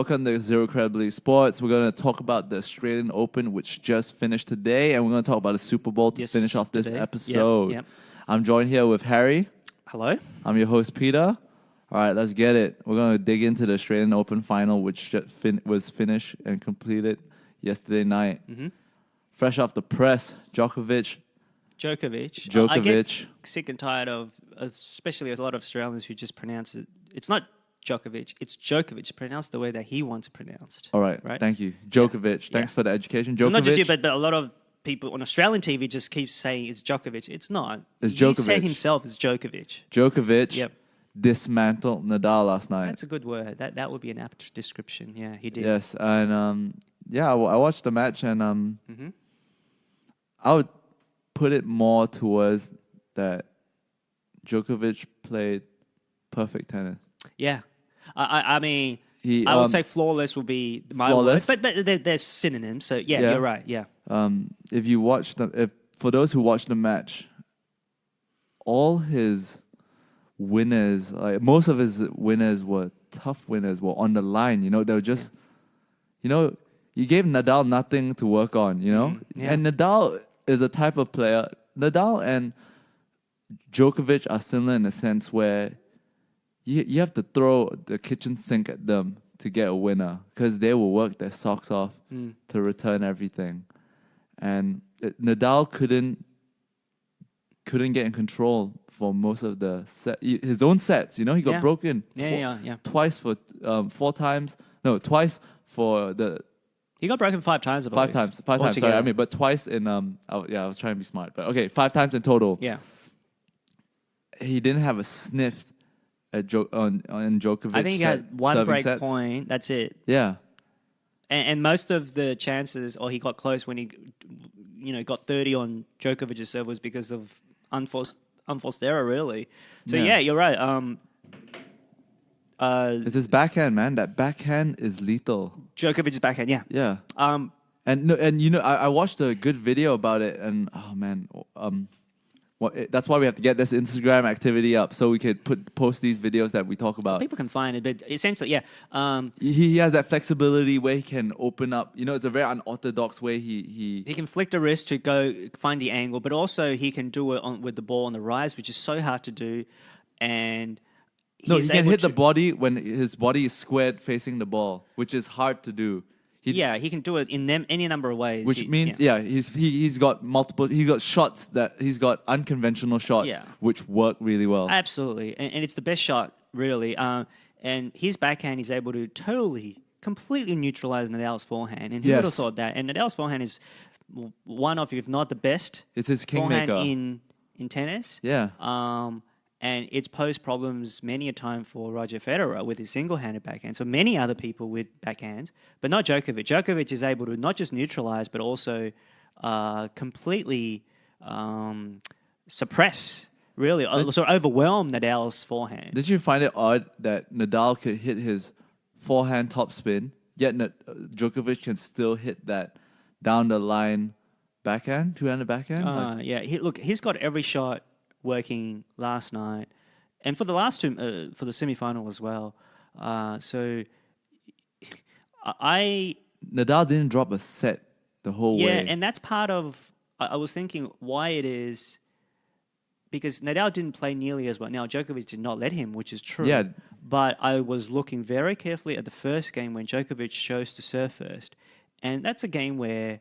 welcome to Zero Credibility Sports. We're going to talk about the Australian Open, which just finished today, and we're going to talk about the Super Bowl to finish off this episode. Yep. I'm joined here with Harry. Hello. I'm your host, Peter. All right, let's get it. We're going to dig into the Australian Open final, which just was finished and completed yesterday night. Mm-hmm. Fresh off the press, Djokovic. I get sick and tired of, especially a lot of Australians who just pronounce it. It's not Djokovic, it's Djokovic, pronounced the way that he wants it pronounced. All right, thank you. Djokovic. Yeah. Thanks for the education. Djokovic. So not just you, but a lot of people on Australian TV just keep saying it's Djokovic. It's not. It's He Djokovic. said himself it's Djokovic. Djokovic dismantled Nadal last night. That's a good word. That would be an apt description. Yeah, he did. Yes, and I watched the match, and I would put it more towards that Djokovic played perfect tennis. Yeah. I mean, I would say flawless will be my word, but there's synonyms. So yeah, you're right. Yeah. If you watch for those who watch the match, all his winners, like most of his winners were tough winners, were on the line. You know, they were just, you gave Nadal nothing to work on. And Nadal is a type of player. Nadal and Djokovic are similar in a sense where you have to throw the kitchen sink at them to get a winner because they will work their socks off to return everything. And Nadal couldn't get in control for most of the his own sets. He got broken twice for twice for the. He got broken 5 times. Five times. Sorry, but twice in I was trying to be smart, but okay, 5 times in total. Yeah. He didn't have a sniff on Djokovic. I think he had one break point. That's it. Yeah. And most of the chances, or he got close when he, got 30 on Djokovic's serve was because of unforced error, really. So yeah, you're right. It's his backhand, man. That backhand is lethal. Djokovic's backhand, yeah. Yeah. I watched a good video about it, and oh man, that's why we have to get this Instagram activity up so we could post these videos that we talk about. People can find it, but essentially, yeah. He has that flexibility where he can open up. It's a very unorthodox way. He can flick the wrist to go find the angle, but also he can do it with the ball on the rise, which is so hard to do. And he can hit the body when his body is squared facing the ball, which is hard to do. He can do it in any number of ways. Which means, he's got multiple. He's got shots he's got unconventional shots, which work really well. Absolutely, and it's the best shot, really. And his backhand is able to completely neutralize Nadal's forehand. And who would have thought that? And Nadal's forehand is one of, if not the best, it's his forehand kingmaker in tennis. Yeah. And it's posed problems many a time for Roger Federer with his single-handed backhand. So many other people with backhands, but not Djokovic. Djokovic is able to not just neutralize, but also completely suppress, really, sort of overwhelm Nadal's forehand. Did you find it odd that Nadal could hit his forehand topspin, yet Djokovic can still hit that down-the-line backhand, two-handed backhand? He's got every shot working last night, and for the last two, for the semi-final as well. Nadal didn't drop a set the whole way. Yeah, and that's part of. I was thinking why it is because Nadal didn't play nearly as well. Now Djokovic did not let him, which is true. Yeah, but I was looking very carefully at the first game when Djokovic chose to serve first, and that's a game where,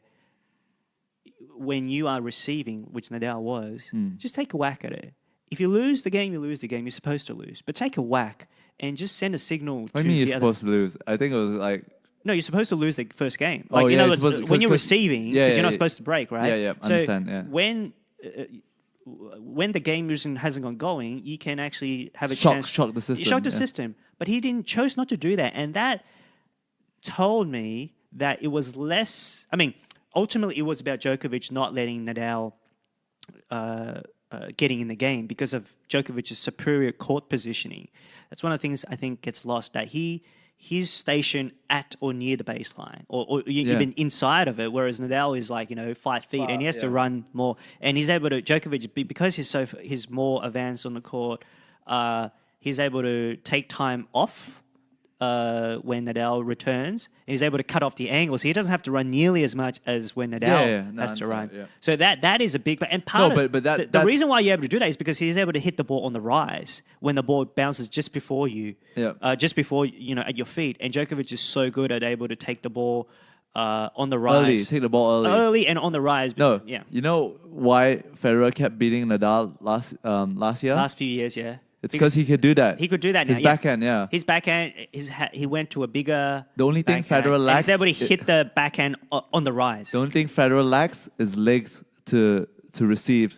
when you are receiving, which Nadal was, just take a whack at it. If you lose the game, you lose the game. You're supposed to lose. But take a whack and just send a signal to the other. What do you mean you're supposed to lose? I think it was like... No, you're supposed to lose the first game. Like, in other words, when you're receiving, because you're not supposed to break, right? Yeah, so understand, yeah. When the game hasn't gone going, you can actually have a chance... Shock the system. Shock the system. But he chose not to do that. And that told me that it was less... ultimately, it was about Djokovic not letting Nadal getting in the game because of Djokovic's superior court positioning. That's one of the things I think gets lost, that he's stationed at or near the baseline or even inside of it, whereas Nadal is 5 feet and he has to run more. And he's able to, Djokovic, because he's more advanced on the court, he's able to take time off when Nadal returns, and he's able to cut off the angle, so he doesn't have to run nearly as much as when Nadal has to run. Yeah. So that is a big. And part the reason why you're able to do that is because he's able to hit the ball on the rise when the ball bounces just before you, just before at your feet. And Djokovic is so good at able to take the ball on the rise, take the ball early and on the rise. No, you know why Federer kept beating Nadal last year? Last few years, yeah. It's because he could do that. He could do that now. His backhand, yeah. His backhand, he went to a bigger. The only thing backhand, Federer lacks. He's able to hit the backhand on the rise. The only thing Federer lacks is legs to receive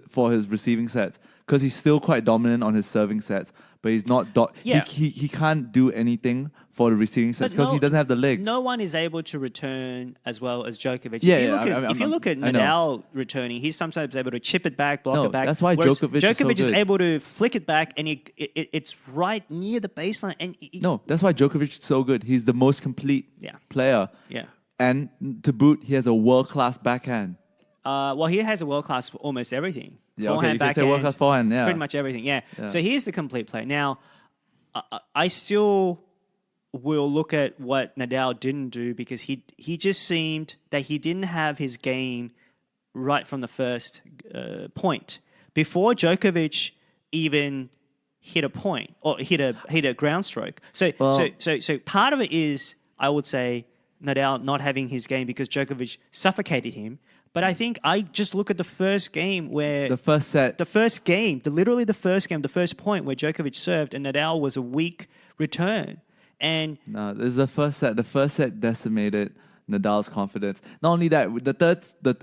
for his receiving sets, because he's still quite dominant on his serving sets, but he's not. He can't do anything for the receiving sets because he doesn't have the legs. No one is able to return as well as Djokovic. If you look at Nadal returning, he's sometimes able to chip it back, block it back. That's why Djokovic is able to flick it back, and it's right near the baseline. And that's why Djokovic is so good. He's the most complete player. Yeah. And to boot, he has a world-class backhand. Well, he has a world-class for almost everything. Yeah, forehand, you can say world-class forehand, pretty much everything, yeah. So he's the complete player. Now, I still will look at what Nadal didn't do, because he just seemed that he didn't have his game right from the first point. Before Djokovic even hit a point or hit a ground stroke. So part of it is, I would say, Nadal not having his game because Djokovic suffocated him. But I think I just look at the first game where... The first set. The first game, literally the first game, the first point where Djokovic served and Nadal was a weak return. And... No, this is the first set. The first set decimated Nadal's confidence. Not only that,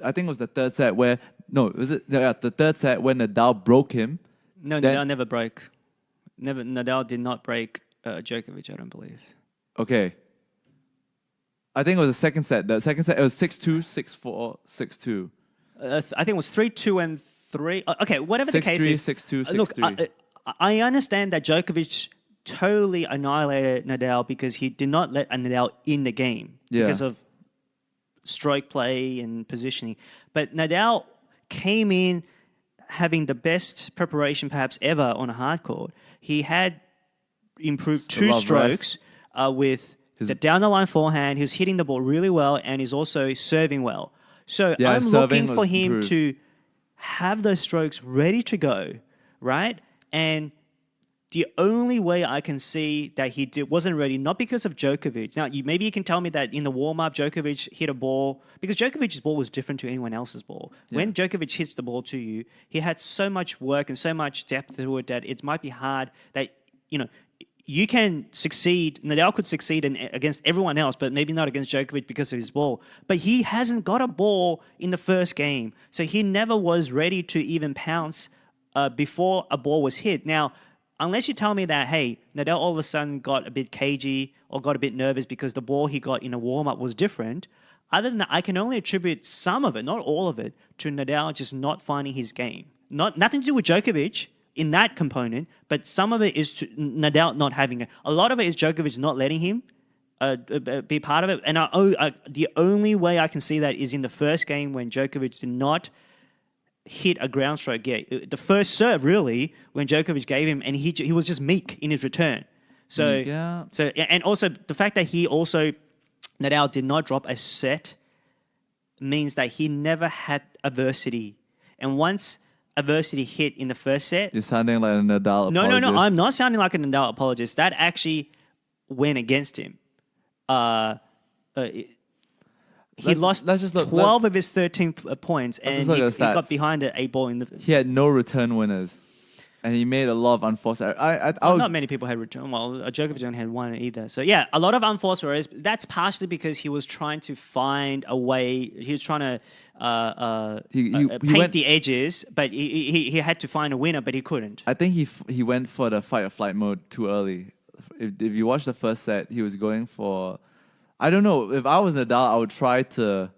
I think it was the third set where... No, was it? Yeah, the third set when Nadal broke him. No, Nadal never broke. Nadal did not break Djokovic, I don't believe. Okay. I think it was the second set. The second set, it was 6-2, 6-4, 6-2. I think it was 3-2 and 3. Okay, whatever the case is. 6-3, 6-2, 6-3. Look, I understand that Djokovic totally annihilated Nadal because he did not let Nadal in the game because of stroke play and positioning. But Nadal came in having the best preparation perhaps ever on a hard court. He had improved 2 strokes with... the down-the-line forehand, he was hitting the ball really well, and he's also serving well. So I'm looking for him to have those strokes ready to go, right? And the only way I can see that he wasn't ready, not because of Djokovic. Now, maybe you can tell me that in the warm-up, Djokovic hit a ball, because Djokovic's ball was different to anyone else's ball. Yeah. When Djokovic hits the ball to you, he had so much work and so much depth to it that it might be hard that, you can succeed. Nadal could succeed against everyone else, but maybe not against Djokovic because of his ball. But he hasn't got a ball in the first game, so he never was ready to even pounce before a ball was hit. Now, unless you tell me that, hey, Nadal all of a sudden got a bit cagey or got a bit nervous because the ball he got in a warm-up was different, other than that, I can only attribute some of it, not all of it, to Nadal just not finding his game. Nothing to do with Djokovic in that component, but some of it is Nadal not having it. A lot of it is Djokovic not letting him be part of it. And the only way I can see that is in the first game when Djokovic did not hit a ground stroke. Yeah, the first serve, really, when Djokovic gave him, and he was just meek in his return. And also the fact that Nadal did not drop a set means that he never had adversity. And once adversity hit in the first set... You're sounding like a Nadal apologist. No, I'm not sounding like a Nadal apologist. That actually went against him. He lost 12 of his 13 points, and he got behind an 8 ball in the... He had no return winners, and he made a lot of unforced errors. Not many people had return. Well, Djokovic only had one either. So yeah, a lot of unforced errors. That's partially because he was trying to find a way. He was trying to paint the edges, but he had to find a winner, but he couldn't. I think he went for the fight or flight mode too early. If you watch the first set, he was going for... I don't know. If I was Nadal, I would try to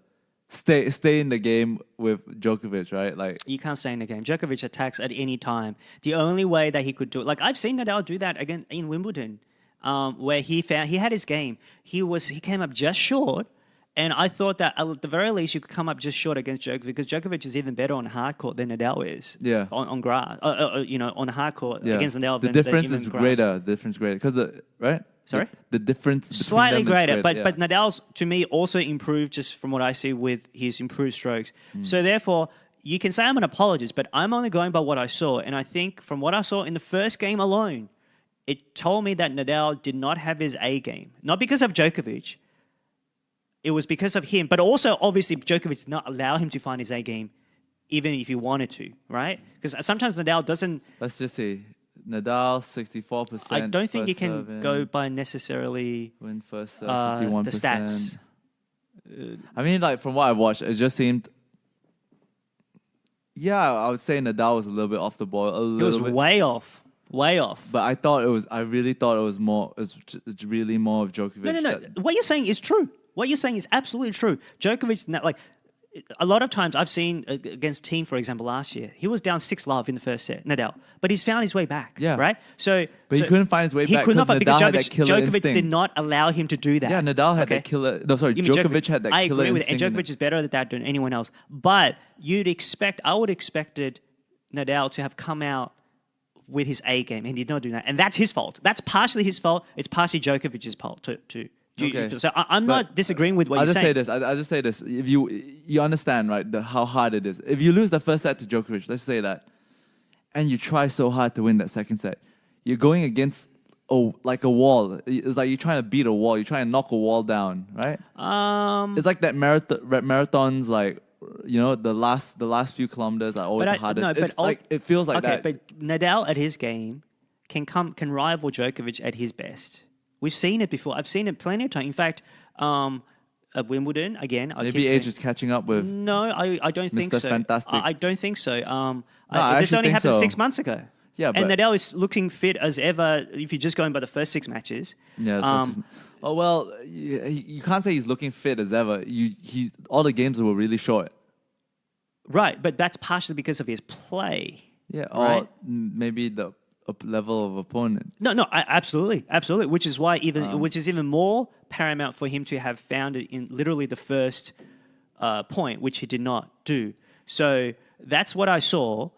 stay in the game with Djokovic, right? Like, you can't stay in the game. Djokovic attacks at any time. The only way that he could do it, like I've seen Nadal do that again in Wimbledon, where he had his game. He came up just short, and I thought that at the very least you could come up just short against Djokovic, because Djokovic is even better on hard court than Nadal is. Yeah. On grass, on hard court against Nadal. The difference is greater. Because right. Sorry? The difference between Slightly them is greater, great, but Nadal's, to me, also improved just from what I see with his improved strokes. So therefore, you can say I'm an apologist, but I'm only going by what I saw. And I think from what I saw in the first game alone, it told me that Nadal did not have his A game. Not because of Djokovic. It was because of him. But also, obviously, Djokovic did not allow him to find his A game, even if he wanted to, right? Because sometimes Nadal doesn't... Let's just say Nadal, 64%. I don't think you can serving, go by necessarily win first serve, 51%. the stats. I mean, like, from what I watched, it just seemed... Yeah, I would say Nadal was a little bit off the ball. It was way off. Way off. But I really thought it was more... It's really more of Djokovic. No. What you're saying is true. What you're saying is absolutely true. Djokovic, like, a lot of times I've seen against Team, for example, last year, he was down 6-love in the first set, Nadal, but he's found his way back. Yeah. Right? But he couldn't find his way back. He could not, because Djokovic instinct. did not allow him to do that. Yeah, Nadal had that killer... No, sorry, Djokovic had that I killer agree with it, and instinct. Djokovic is better at that than anyone else. But I would expected Nadal to have come out with his A game, and he did not do that. And that's his fault. That's partially his fault. It's partially Djokovic's fault too. Okay. So I'm not disagreeing with what you're saying. I'll just say this. If you understand, right, how hard it is. If you lose the first set to Djokovic, let's say that, and you try so hard to win that second set, you're going against like a wall. It's like you're trying to beat a wall. You're trying to knock a wall down, right? It's like that marathons, like, you know, the last few kilometers are always the hardest. It feels like that. Okay, but Nadal at his game can rival Djokovic at his best. We've seen it before. I've seen it plenty of times. In fact, at Wimbledon, again... Maybe age is catching up with... No, I don't think Mr. so. Fantastic. I don't think so. this only happened 6 months ago. Yeah, and but... Nadal is looking fit as ever if you're just going by the first 6 matches. Yeah. You can't say he's looking fit as ever. All the games were really short. Right, but that's partially because of his play. Yeah, right? Or maybe the level of opponent. No, absolutely, which is why which is even more paramount for him to have found it in literally the first point, which he did not do. So that's what I saw.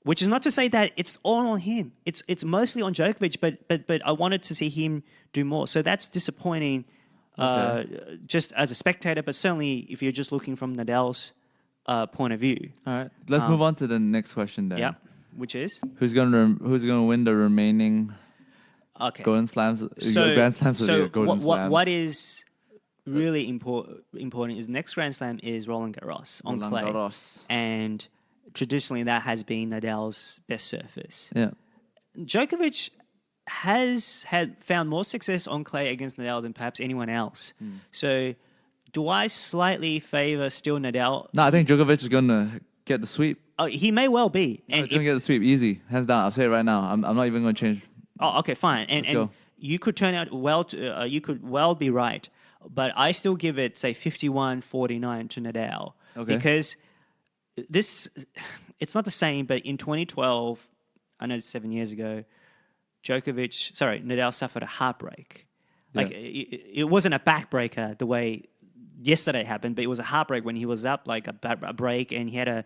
Which is not to say that it's all on him. It's mostly on Djokovic, but I wanted to see him do more. So that's disappointing, just as a spectator. But certainly, if you're just looking from Nadal's point of view. All right, let's move on to the next question then. Yeah. Which is? Who's gonna win the remaining Golden Slams? Grand Slams or Golden Slams? What is really important is next Grand Slam is Roland Garros on clay. Garros. And traditionally that has been Nadal's best surface. Yeah. Djokovic has found more success on clay against Nadal than perhaps anyone else. So do I slightly favor still Nadal? No, I think Djokovic is gonna get the sweep. Oh, he may well be. And he's going to get the sweep easy, hands down. I'll say it right now. I'm not even going to change. Oh, okay, fine. Let's go. You could turn out well. You could well be right, but I still give it, say, 51-49 to Nadal. Okay. Because it's not the same, but in 2012, I know it's 7 years ago, Nadal suffered a heartbreak. Like, it wasn't a backbreaker the way yesterday happened, but it was a heartbreak when he was up like a break, and he had a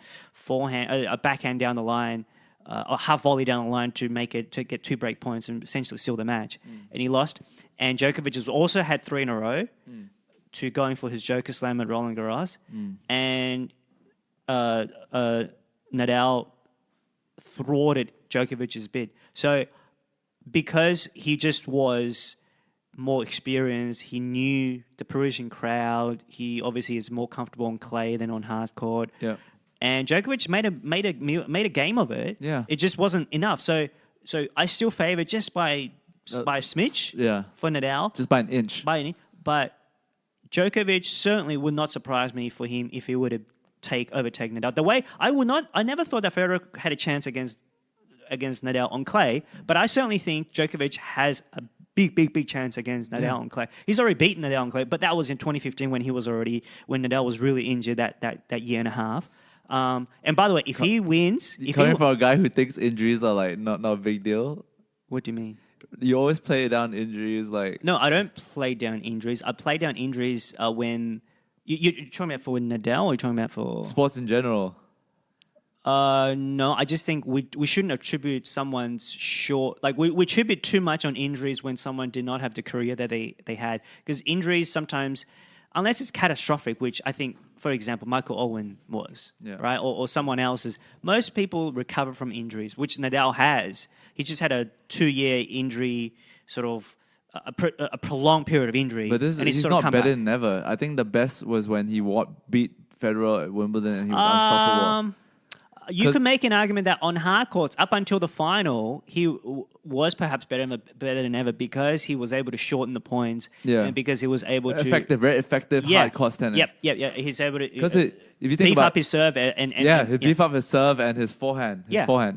backhand down the line, a half volley down the line to get 2 break points and essentially seal the match, and he lost. And Djokovic has also had 3 in a row to going for his Joker Slam at Roland Garros, and Nadal thwarted Djokovic's bid. So because he just was more experienced, he knew the Parisian crowd. He obviously is more comfortable on clay than on hard court. Yeah. And Djokovic made a game of it. Yeah. It just wasn't enough. So I still favor just by a smidge. Yeah. For Nadal. Just by an inch. But Djokovic certainly would not surprise me for him if he would have overtaken Nadal. The way I never thought that Federer had a chance against Nadal on clay, but I certainly think Djokovic has a big chance against Nadal on clay. He's already beaten Nadal on clay, but that was in 2015 when Nadal was really injured that year and a half. And by the way, if he wins... Coming from a guy who thinks injuries are like not a big deal. What do you mean? You always play down injuries like... No, I don't play down injuries. I play down injuries when... You're talking about for Nadal or you're talking about for... Sports in general. No, I just think we shouldn't attribute someone's short... Like, we attribute too much on injuries when someone did not have the career that they had. Because injuries sometimes, unless it's catastrophic, which I think, for example, Michael Owen was, right? Or someone else's. Most people recover from injuries, which Nadal has. He just had a 2-year injury, sort of a prolonged period of injury. But he's not better than ever. I think the best was when he beat Federer at Wimbledon and he was unstoppable. You can make an argument that on hard courts, up until the final, he was perhaps better than ever because he was able to shorten the points and because he was able to... Very effective hard court tennis. Yep. He's able to if you think beef up his serve and beef up his serve and his forehand. Forehand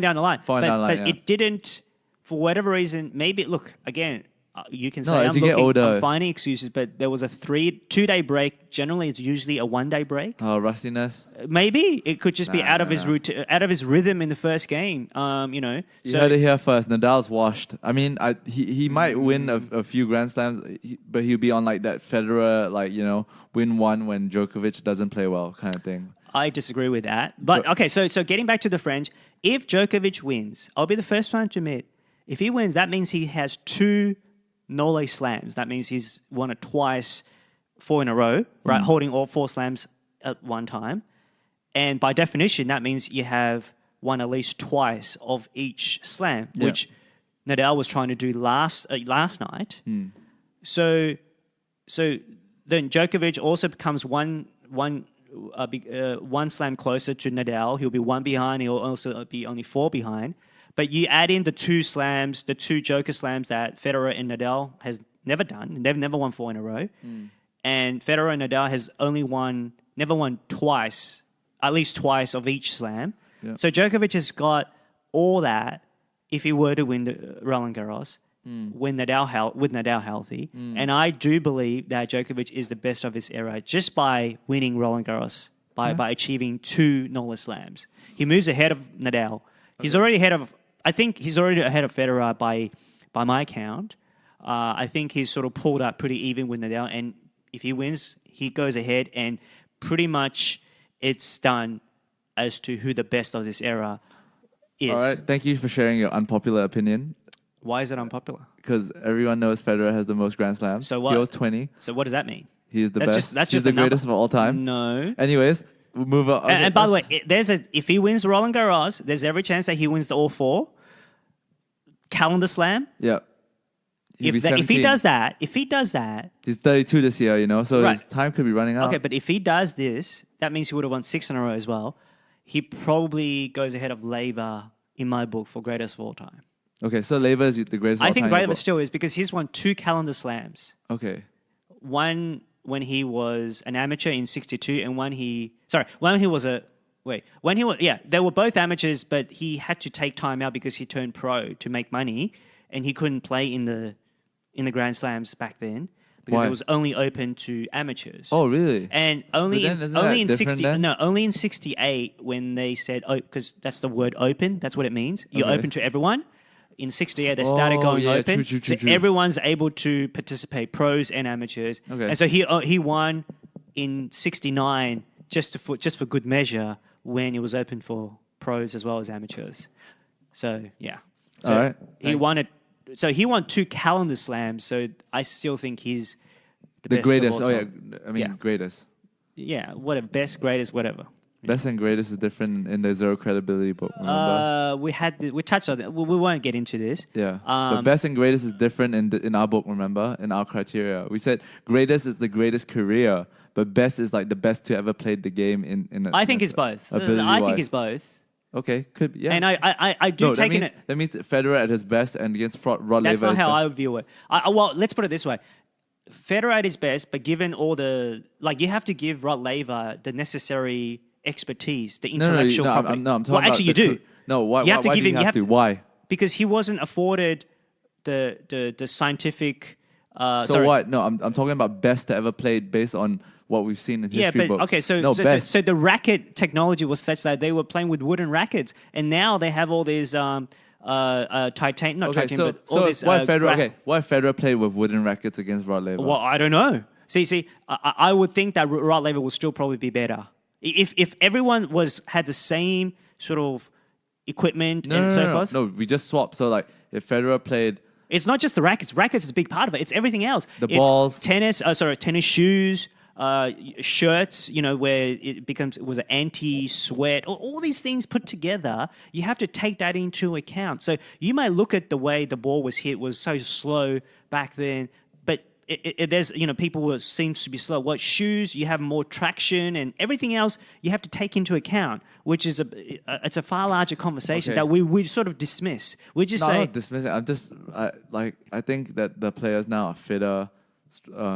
down the line. But it didn't, for whatever reason, maybe, look, again... You can say I'm finding excuses, but there was a 2-day break. Generally, it's usually a 1-day break. Oh, rustiness. Maybe it could just be out of his routine, out of his rhythm in the first game. You heard it here first. Nadal's washed. I mean, he might win a few Grand Slams, but he'll be on like that Federer, win one when Djokovic doesn't play well kind of thing. I disagree with that. But okay, so getting back to the French, if Djokovic wins, I'll be the first one to admit, if he wins, that means he has 2 Nole slams. That means he's won it twice, 4 in a row, right? Holding all 4 slams at one time. And by definition, that means you have won at least twice of each slam, which Nadal was trying to do last night. So then Djokovic also becomes one slam closer to Nadal. He'll be 1 behind. He'll also be only 4 behind. But you add in the 2 slams, the 2 Joker slams that Federer and Nadal has never done. They've never won 4 in a row. And Federer and Nadal has never won twice, at least twice of each slam. So Djokovic has got all that if he were to win the Roland Garros with Nadal healthy. And I do believe that Djokovic is the best of his era just by winning Roland Garros, by achieving 2 Nole slams. He moves ahead of Nadal. He's already ahead of... I think he's already ahead of Federer by my count. I think he's sort of pulled up pretty even with Nadal. And if he wins, he goes ahead and pretty much it's done as to who the best of this era is. All right. Thank you for sharing your unpopular opinion. Why is it unpopular? Because everyone knows Federer has the most Grand Slams. So what? He owes 20. So what does that mean? He's the best. That's He's just the greatest of all time. No. Anyways, we'll move on. And by the way, if he wins Roland Garros, there's every chance that he wins all 4. Calendar slam. Yeah. If he does that, he's 32 this year, so his time could be running out. Okay, but if he does this, that means he would have won 6 in a row as well. He probably goes ahead of Lever in my book for greatest of all time. Okay, so Lever is the greatest of all time. I think Lever still is because he's won 2 calendar slams. Okay. One when he was an amateur in '62, and they were both amateurs, but he had to take time out because he turned pro to make money, and he couldn't play in the Grand Slams back then because it was only open to amateurs. Oh, really? And only in '68 when they said, because that's the word open, that's what it means. You're open to everyone. In '68, they started going open, true. Everyone's able to participate, pros and amateurs. Okay. And so he won in '69 just for good measure when it was open for pros as well as amateurs. So yeah, so all right. He won it. So he won 2 calendar slams. So I still think he's the best greatest. Of all time. Greatest. Yeah, whatever. Best, greatest, whatever. Best and greatest is different in the zero credibility book. Remember? We touched on that. We won't get into this. Yeah, but best and greatest is different in our book. Remember, in our criteria, we said greatest is the greatest career, but best is like the best to ever played the game in. I think it's both. I think it's both. Okay, could be. Yeah, and I do take it. That means Federer at his best and against Rod Laver. That's not how I view it. Well, let's put it this way. Federer at his best, but given all the you have to give Rod Laver the necessary expertise, the intellectual property. I'm talking well, actually, you do. No, why? You have to give him. Why? Because he wasn't afforded the scientific. So what? No, I'm talking about best to ever played based on what we've seen in history books. Okay, so the racket technology was such that they were playing with wooden rackets, and now they have all these titanium. Why Federer played with wooden rackets against Rod Laver? Well, I don't know. See, I would think that Rod Laver will still probably be better. If everyone had the same sort of equipment and so forth. No, we just swapped. So like if Federer played, it's not just the rackets. Rackets is a big part of it. It's everything else. The It's balls. tennis shoes, shirts, where it was an anti-sweat, all these things put together, you have to take that into account. So you may look at the way the ball was hit was so slow back then, but there's, people who seems to be slow. What shoes, you have more traction and everything else you have to take into account, which is it's a far larger conversation that we sort of dismiss. We just say... I'm not dismissing. I'm just, I think that the players now are fitter,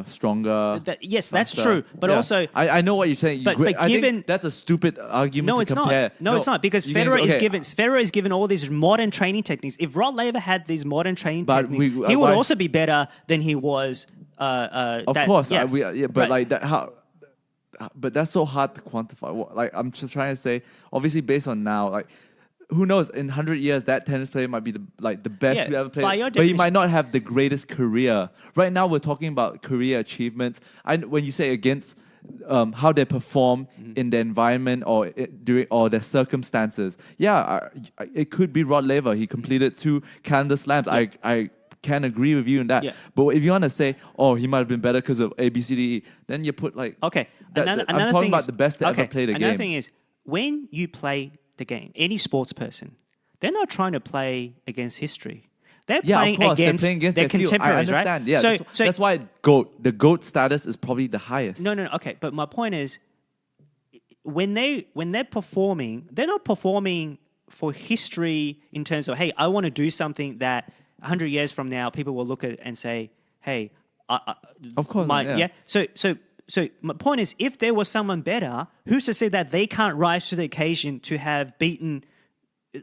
stronger. Yes, that's true. But also... I know what you're saying. But I given... think that's a stupid argument No, to it's compare. not. No, it's not. Because Federer is given all these modern training techniques. If Rod Laver had these modern training techniques, he would also be better than he was... of course. Yeah. But like that, how... But that's so hard to quantify. Like I'm just trying to say, obviously based on now, like who knows? In 100 years, that tennis player might be the best who ever played, but he might not have the greatest career. Right now, we're talking about career achievements. When you say against how they perform in the environment or during their circumstances, it could be Rod Laver. He completed 2 calendar slams. Yeah. I can agree with you in that. Yeah. But if you want to say, he might have been better because of A, B, C, D, E, then you put like... Okay. I'm talking about the best to ever play the game. Another thing is, when you play the game, any sports person, they're not trying to play against history. They're playing against their contemporaries, I understand. Right? Yeah, so that's why the GOAT status is probably the highest. No. Okay, but my point is, when they're performing, they're not performing for history in terms of, hey, I want to do something that 100 years from now people will look at it and say, hey, of course, So my point is, if there was someone better, who's to say that they can't rise to the occasion to have beaten?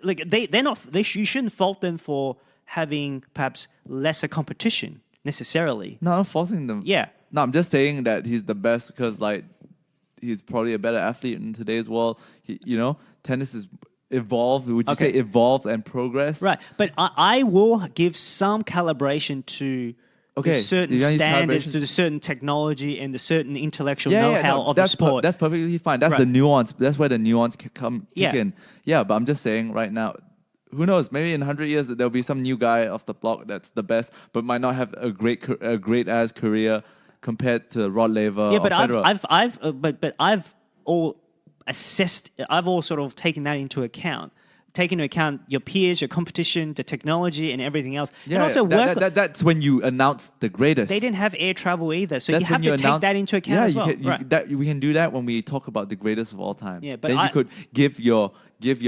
Like they're not. You shouldn't fault them for having perhaps lesser competition necessarily. No, I'm not forcing them. Yeah. No, I'm just saying that he's the best because like he's probably a better athlete in today's world. Tennis is evolved. Would you say evolved and progressed? Right, but I will give some calibration to. Okay, certain standards, to the certain technology and the certain intellectual know-how of the sport. That's perfectly fine. That's the nuance. That's where the nuance can kick in. Yeah, but I'm just saying right now, who knows? Maybe in 100 years there'll be some new guy off the block that's the best, but might not have a great ass career compared to Rod Laver. Yeah, but Federer. I've all assessed. I've all sort of taken that into account. Take into account your peers, your competition, the technology, and everything else. Yeah, and also that's when you announce the greatest. They didn't have air travel either, so that's you have to take that into account as well. We can do that when we talk about the greatest of all time. Yeah, but then you could give your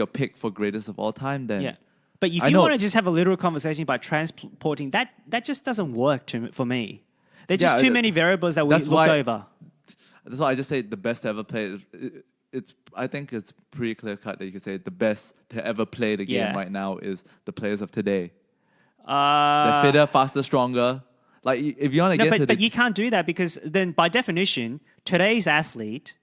pick for greatest of all time. Then yeah, but if you want to just have a literal conversation by transporting that just doesn't work for me. There's just too many variables that we look over. That's why I just say the best to ever play. I think it's pretty clear cut that you could say the best to ever play the game right now is the players of today. They're fitter, faster, stronger. Like if you want to but you can't do that because then by definition, today's athlete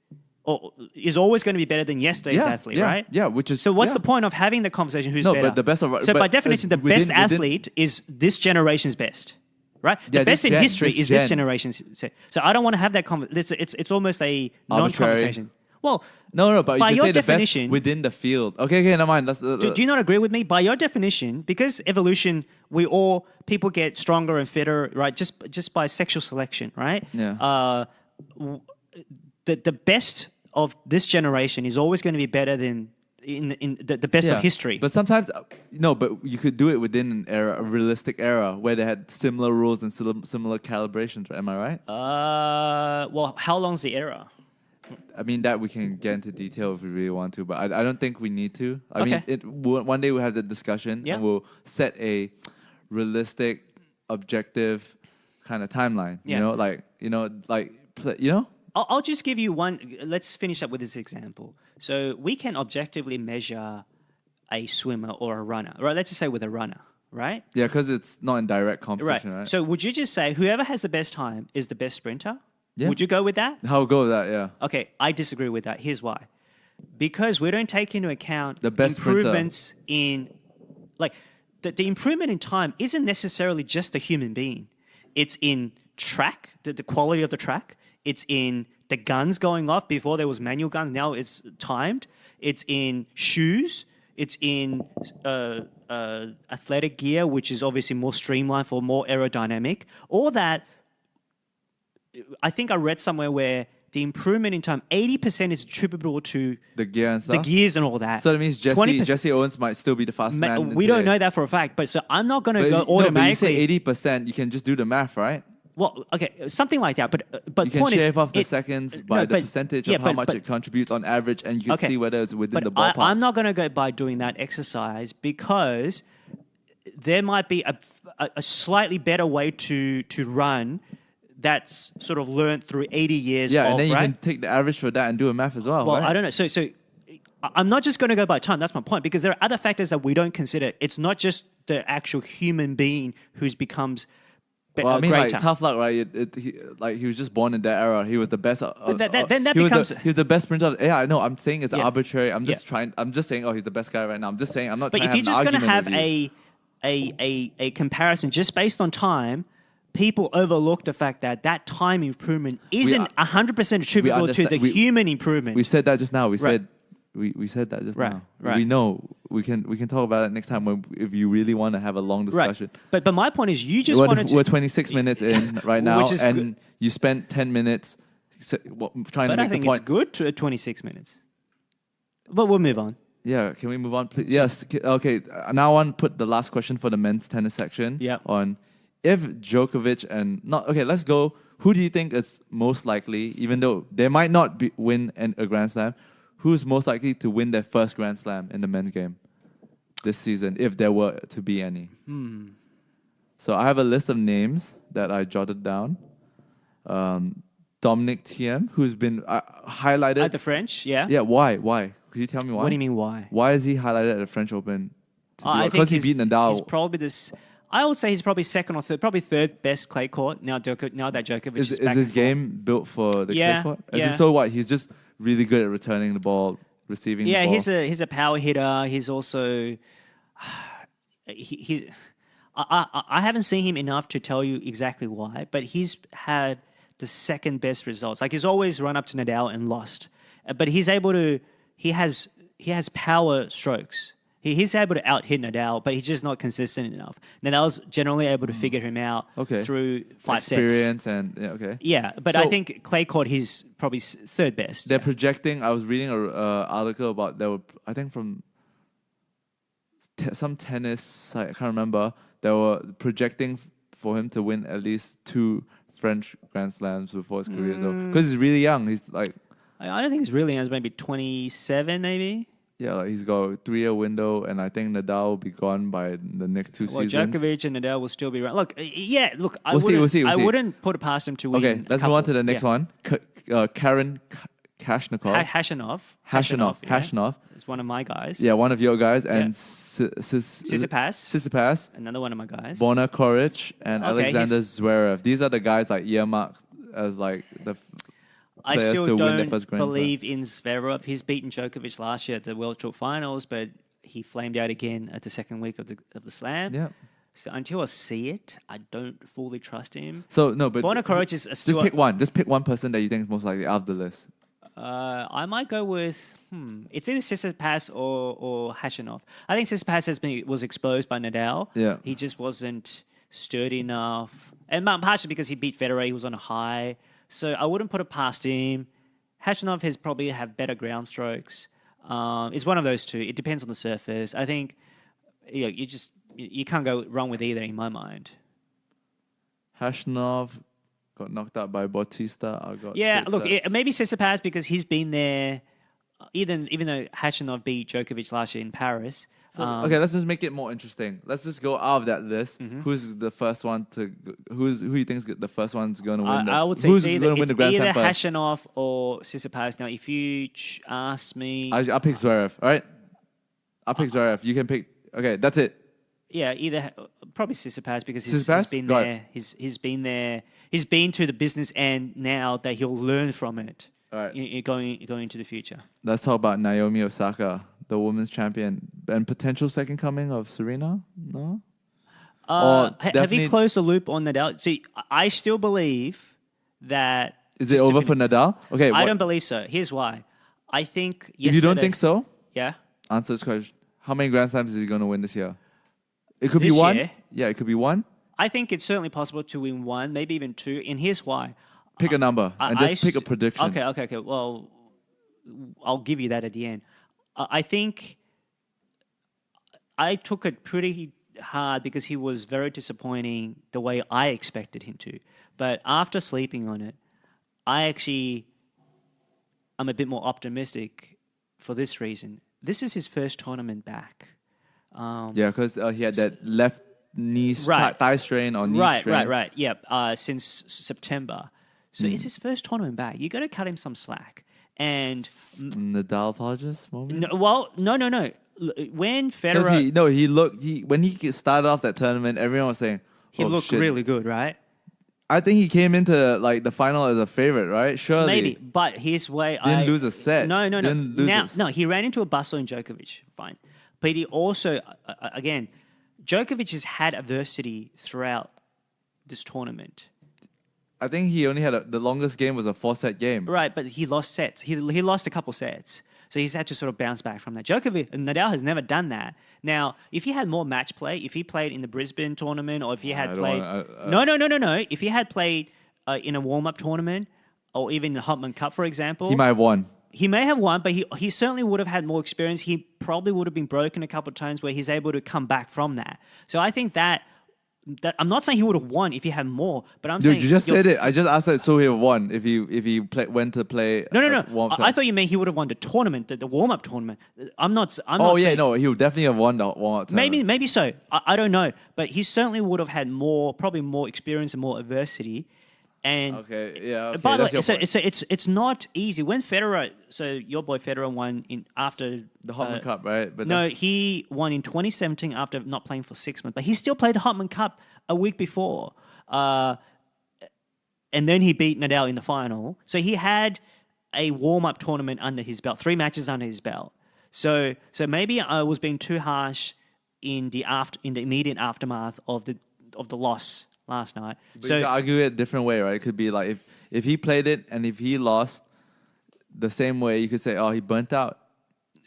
is always going to be better than yesterday's athlete, right? Yeah, which is so. What's the point of having the conversation? Who's better? But the best so by definition, the best athlete is this generation's best. Right? The best in history is this generation's. So I don't want to have that conversation. It's almost a non-conversation. Well, no, but by you your say definition, the best within the field. Okay, never mind. Do you not agree with me? By your definition, because evolution, people get stronger and fitter, right? Just by sexual selection, right? Yeah. The best of this generation is always going to be better than in the best of history. But sometimes, but you could do it within an era, a realistic era, where they had similar rules and similar calibrations. Am I right? Well, how long's the era? I mean, that we can get into detail if we really want to, but I don't think we need to. I mean, one day we'll have the discussion and we'll set a realistic, objective kind of timeline. I'll just give you one. Let's finish up with this example. So we can objectively measure a swimmer or a runner, right? Let's just say with a runner, right? Yeah, because it's not in direct competition, right? So would you just say whoever has the best time is the best sprinter? Yeah. Would you go with that? I'll go with that, yeah. Okay, I disagree with that. Here's why. Because we don't take into account the best improvements in... Like, the improvement in time isn't necessarily just the human being. It's in track, the quality of the track. It's in the guns going off. Before there was manual guns. Now it's timed. It's in shoes. It's in athletic gear, which is obviously more streamlined for more aerodynamic. All that, I think I read somewhere where the improvement in time, 80% is attributable to the gear and stuff. the gears and all that. So that means 20%. Jesse Owens might still be the fastest man. We don't know that for a fact, but so I'm not going to go automatically. But you say 80%, you can just do the math, right? Well, okay, something like that. But you can shave off the seconds by the percentage of how much it contributes on average, and you can see whether it's within the ballpark. I'm not going to go by doing that exercise because there might be a slightly better way to run that's sort of learned through 80 years. Yeah, and then you can take the average for that and do a math as well. Well, right? I don't know. So I'm not just going to go by time. That's my point, because there are other factors that we don't consider. It's not just the actual human being who's becomes. Well, I mean, like tough luck, right? He was just born in that era. He was the best. He was the best sprinter. Yeah, I know. I'm saying it's arbitrary. I'm just saying, oh, he's the best guy right now. I'm just saying. I'm not. But if you're just going to have a comparison just based on time, people overlook the fact that time improvement isn't 100% attributable to the human improvement. We said that just now. We said that just now. Right. We know. We can talk about it next time if you really want to have a long discussion. Right. But my point is, you just wanted to... We're 26 minutes in right now, and you spent 10 minutes trying to make the point. But I think it's good to 26 minutes. But we'll move on. Yeah, can we move on, please? Yes. Okay, now I want to put the last question for the men's tennis section on if Djokovic and... let's go. Who do you think is most likely, even though they might not win a Grand Slam, who's most likely to win their first Grand Slam in the men's game this season, if there were to be any? So I have a list of names that I jotted down. Dominic Thiem, who's been highlighted... At the French, yeah? Yeah, why? Could you tell me why? What do you mean, why? Why is he highlighted at the French Open? Because he beat Nadal. He's probably this... I would say he's probably second or third, probably third best clay court now that Djokovic is back. Is his game built for the clay court? So what? He's just really good at returning the ball, receiving the ball. Yeah, he's a power hitter. He's also... I haven't seen him enough to tell you exactly why, but he's had the second best results. Like, he's always run up to Nadal and lost. But he's able to... He has power strokes. He's able to out-hit Nadal, but he's just not consistent enough. Nadal's generally able to figure him out through 5 sets. Experience and... Yeah, but I think clay court, he's probably third best. They're projecting... I was reading an article about... I think from some tennis site, I can't remember. They were projecting for him to win at least 2 French Grand Slams before his career is over. Because he's really young. He's like... I don't think he's really young. He's maybe 27, maybe? Yeah, like he's got a 3-year window, and I think Nadal will be gone by the next 2 seasons. Djokovic and Nadal will still be around. Look, We'll see. I wouldn't put it past him to win. Okay, let's move on to the next one. Karen Khachanov. Khachanov. It's one of my guys. Yeah, one of your guys. And Tsitsipas. Another one of my guys. Borna Koric and Alexander Zverev. These are the guys like earmarked as like the... I still don't believe in Zverev. He's beaten Djokovic last year at the World Tour Finals, but he flamed out again at the second week of the Slam. Yeah. So until I see it, I don't fully trust him. So no, but Borna Koric is just pick one. Just pick one person that you think is most likely out of the list. I might go with it's either Tsitsipas or Khachanov. I think Tsitsipas was exposed by Nadal. Yeah. He just wasn't sturdy enough, and partially because he beat Federer, he was on a high. So I wouldn't put it past him. Khachanov has probably have better ground strokes. It's one of those two. It depends on the surface. I think you can't go wrong with either in my mind. Khachanov got knocked out by Bautista. Maybe Tsitsipas because he's been there. Even though Khachanov beat Djokovic last year in Paris. So, let's just make it more interesting. Let's just go out of that list. Who's the first one to? Who you think the first one's going to win? I would say it's either Khachanov or Tsitsipas. Now, if you ask me, I'll pick Zverev. All right, I'll pick Zverev. You can pick. Okay, that's it. Yeah, either probably Tsitsipas because he's been there. He's been there. He's been to the business end now that he'll learn from it. All right, going into the future. Let's talk about Naomi Osaka, the women's champion, and potential second coming of Serena. No. Have you closed the loop on Nadal? See, I still believe that Is it over for Nadal? Okay. I don't believe so. Here's why. I think If you don't think so, yeah. answer this question. How many Grand Slams is he going to win this year? It could be This one. year? Yeah, it could be one. I think it's certainly possible to win one, maybe even two. And here's why. Pick a number and just pick a prediction. Okay. Well, I'll give you that at the end. I think I took it pretty hard because he was very disappointing the way I expected him to. But after sleeping on it, I'm a bit more optimistic for this reason. This is his first tournament back. Yeah, because he had that left knee thigh strain or knee strain. Right. Yeah, since September. So it's his first tournament back. You got to cut him some slack. And Nadal apologist moment? No. When Federer, when he started off that tournament, everyone was saying he looked really good, right? I think he came into like the final as a favorite, right? Surely. Maybe, but his way didn't lose a set. No. No, he ran into a bustle in Djokovic. Fine, but he also again, Djokovic has had adversity throughout this tournament. I think he only had the longest game was a 4-set game. Right, but he lost sets. He lost a couple sets. So he's had to sort of bounce back from that. Nadal has never done that. Now, if he had more match play, if he played in the Brisbane tournament or if he had played... No. If he had played in a warm-up tournament or even the Hopman Cup, for example... He might have won. He may have won, but he certainly would have had more experience. He probably would have been broken a couple of times where he's able to come back from that. So I think that I'm not saying he would have won if he had more, but I'm saying... You just said it. I just asked that so he would have won if he went to play... No. I thought you meant he would have won the tournament, the warm-up tournament. I'm not saying... he would definitely have won the warm-up tournament. Maybe so. I don't know. But he certainly would have had probably more experience and more adversity. And by the way, it's not easy. When Federer, so your boy Federer won after the Hopman Cup, right? But no, he won in 2017 after not playing for 6 months. But he still played the Hopman Cup a week before, and then he beat Nadal in the final. So he had a warm-up tournament under his belt, 3 matches under his belt. So maybe I was being too harsh in the immediate aftermath of the loss last night. But you can argue it a different way, right? It could be like if he played it and if he lost the same way, you could say, he burnt out.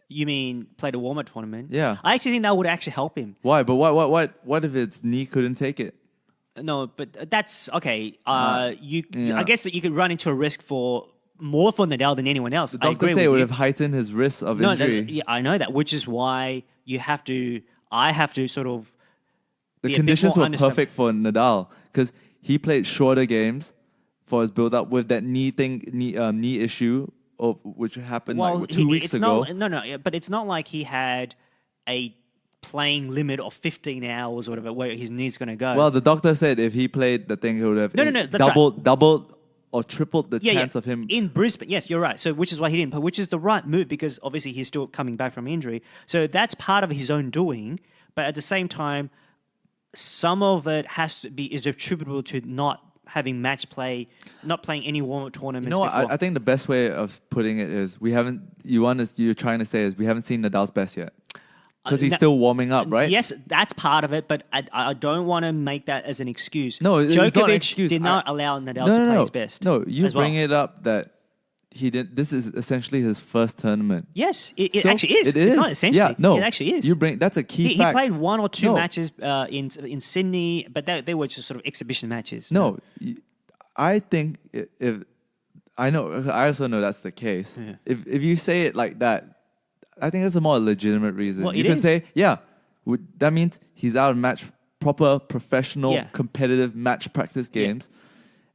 You mean played a warm-up tournament? Yeah. I actually think that would actually help him. Why? But what if its knee couldn't take it? No, but that's okay. I guess that you could run into a risk more for Nadal than anyone else. The doctors say it would have heightened his risk of injury. I know that, which is why I have to sort of... The conditions were perfect for Nadal because he played shorter games for his build-up with that knee issue, which happened 2 weeks ago. But it's not like he had a playing limit of 15 hours or whatever where his knee's going to go. Well, the doctor said if he played the thing, he would have doubled or tripled the chance of him. In Brisbane, yes, you're right. So which is why he didn't play, which is the right move because obviously he's still coming back from injury. So that's part of his own doing. But at the same time, some of it is attributable to not having match play, not playing any warm-up tournaments before. I think the best way of putting it is you're trying to say is we haven't seen Nadal's best yet. Because he's still warming up, right? Yes, that's part of it, but I don't want to make that as an excuse. No, it's not an Djokovic excuse. did not allow Nadal to play his best. No, you bring it up that he did. This is essentially his first tournament. Yes, it actually is. It is. It's not essentially. Yeah, no, it actually is. That's a key fact. He played 1 or 2 matches in Sydney, but they were just sort of exhibition matches. No, I think if I also know that's the case. Yeah. If you say it like that, I think that's a more legitimate reason. Well, you can say, that means he's out of proper professional competitive match practice games,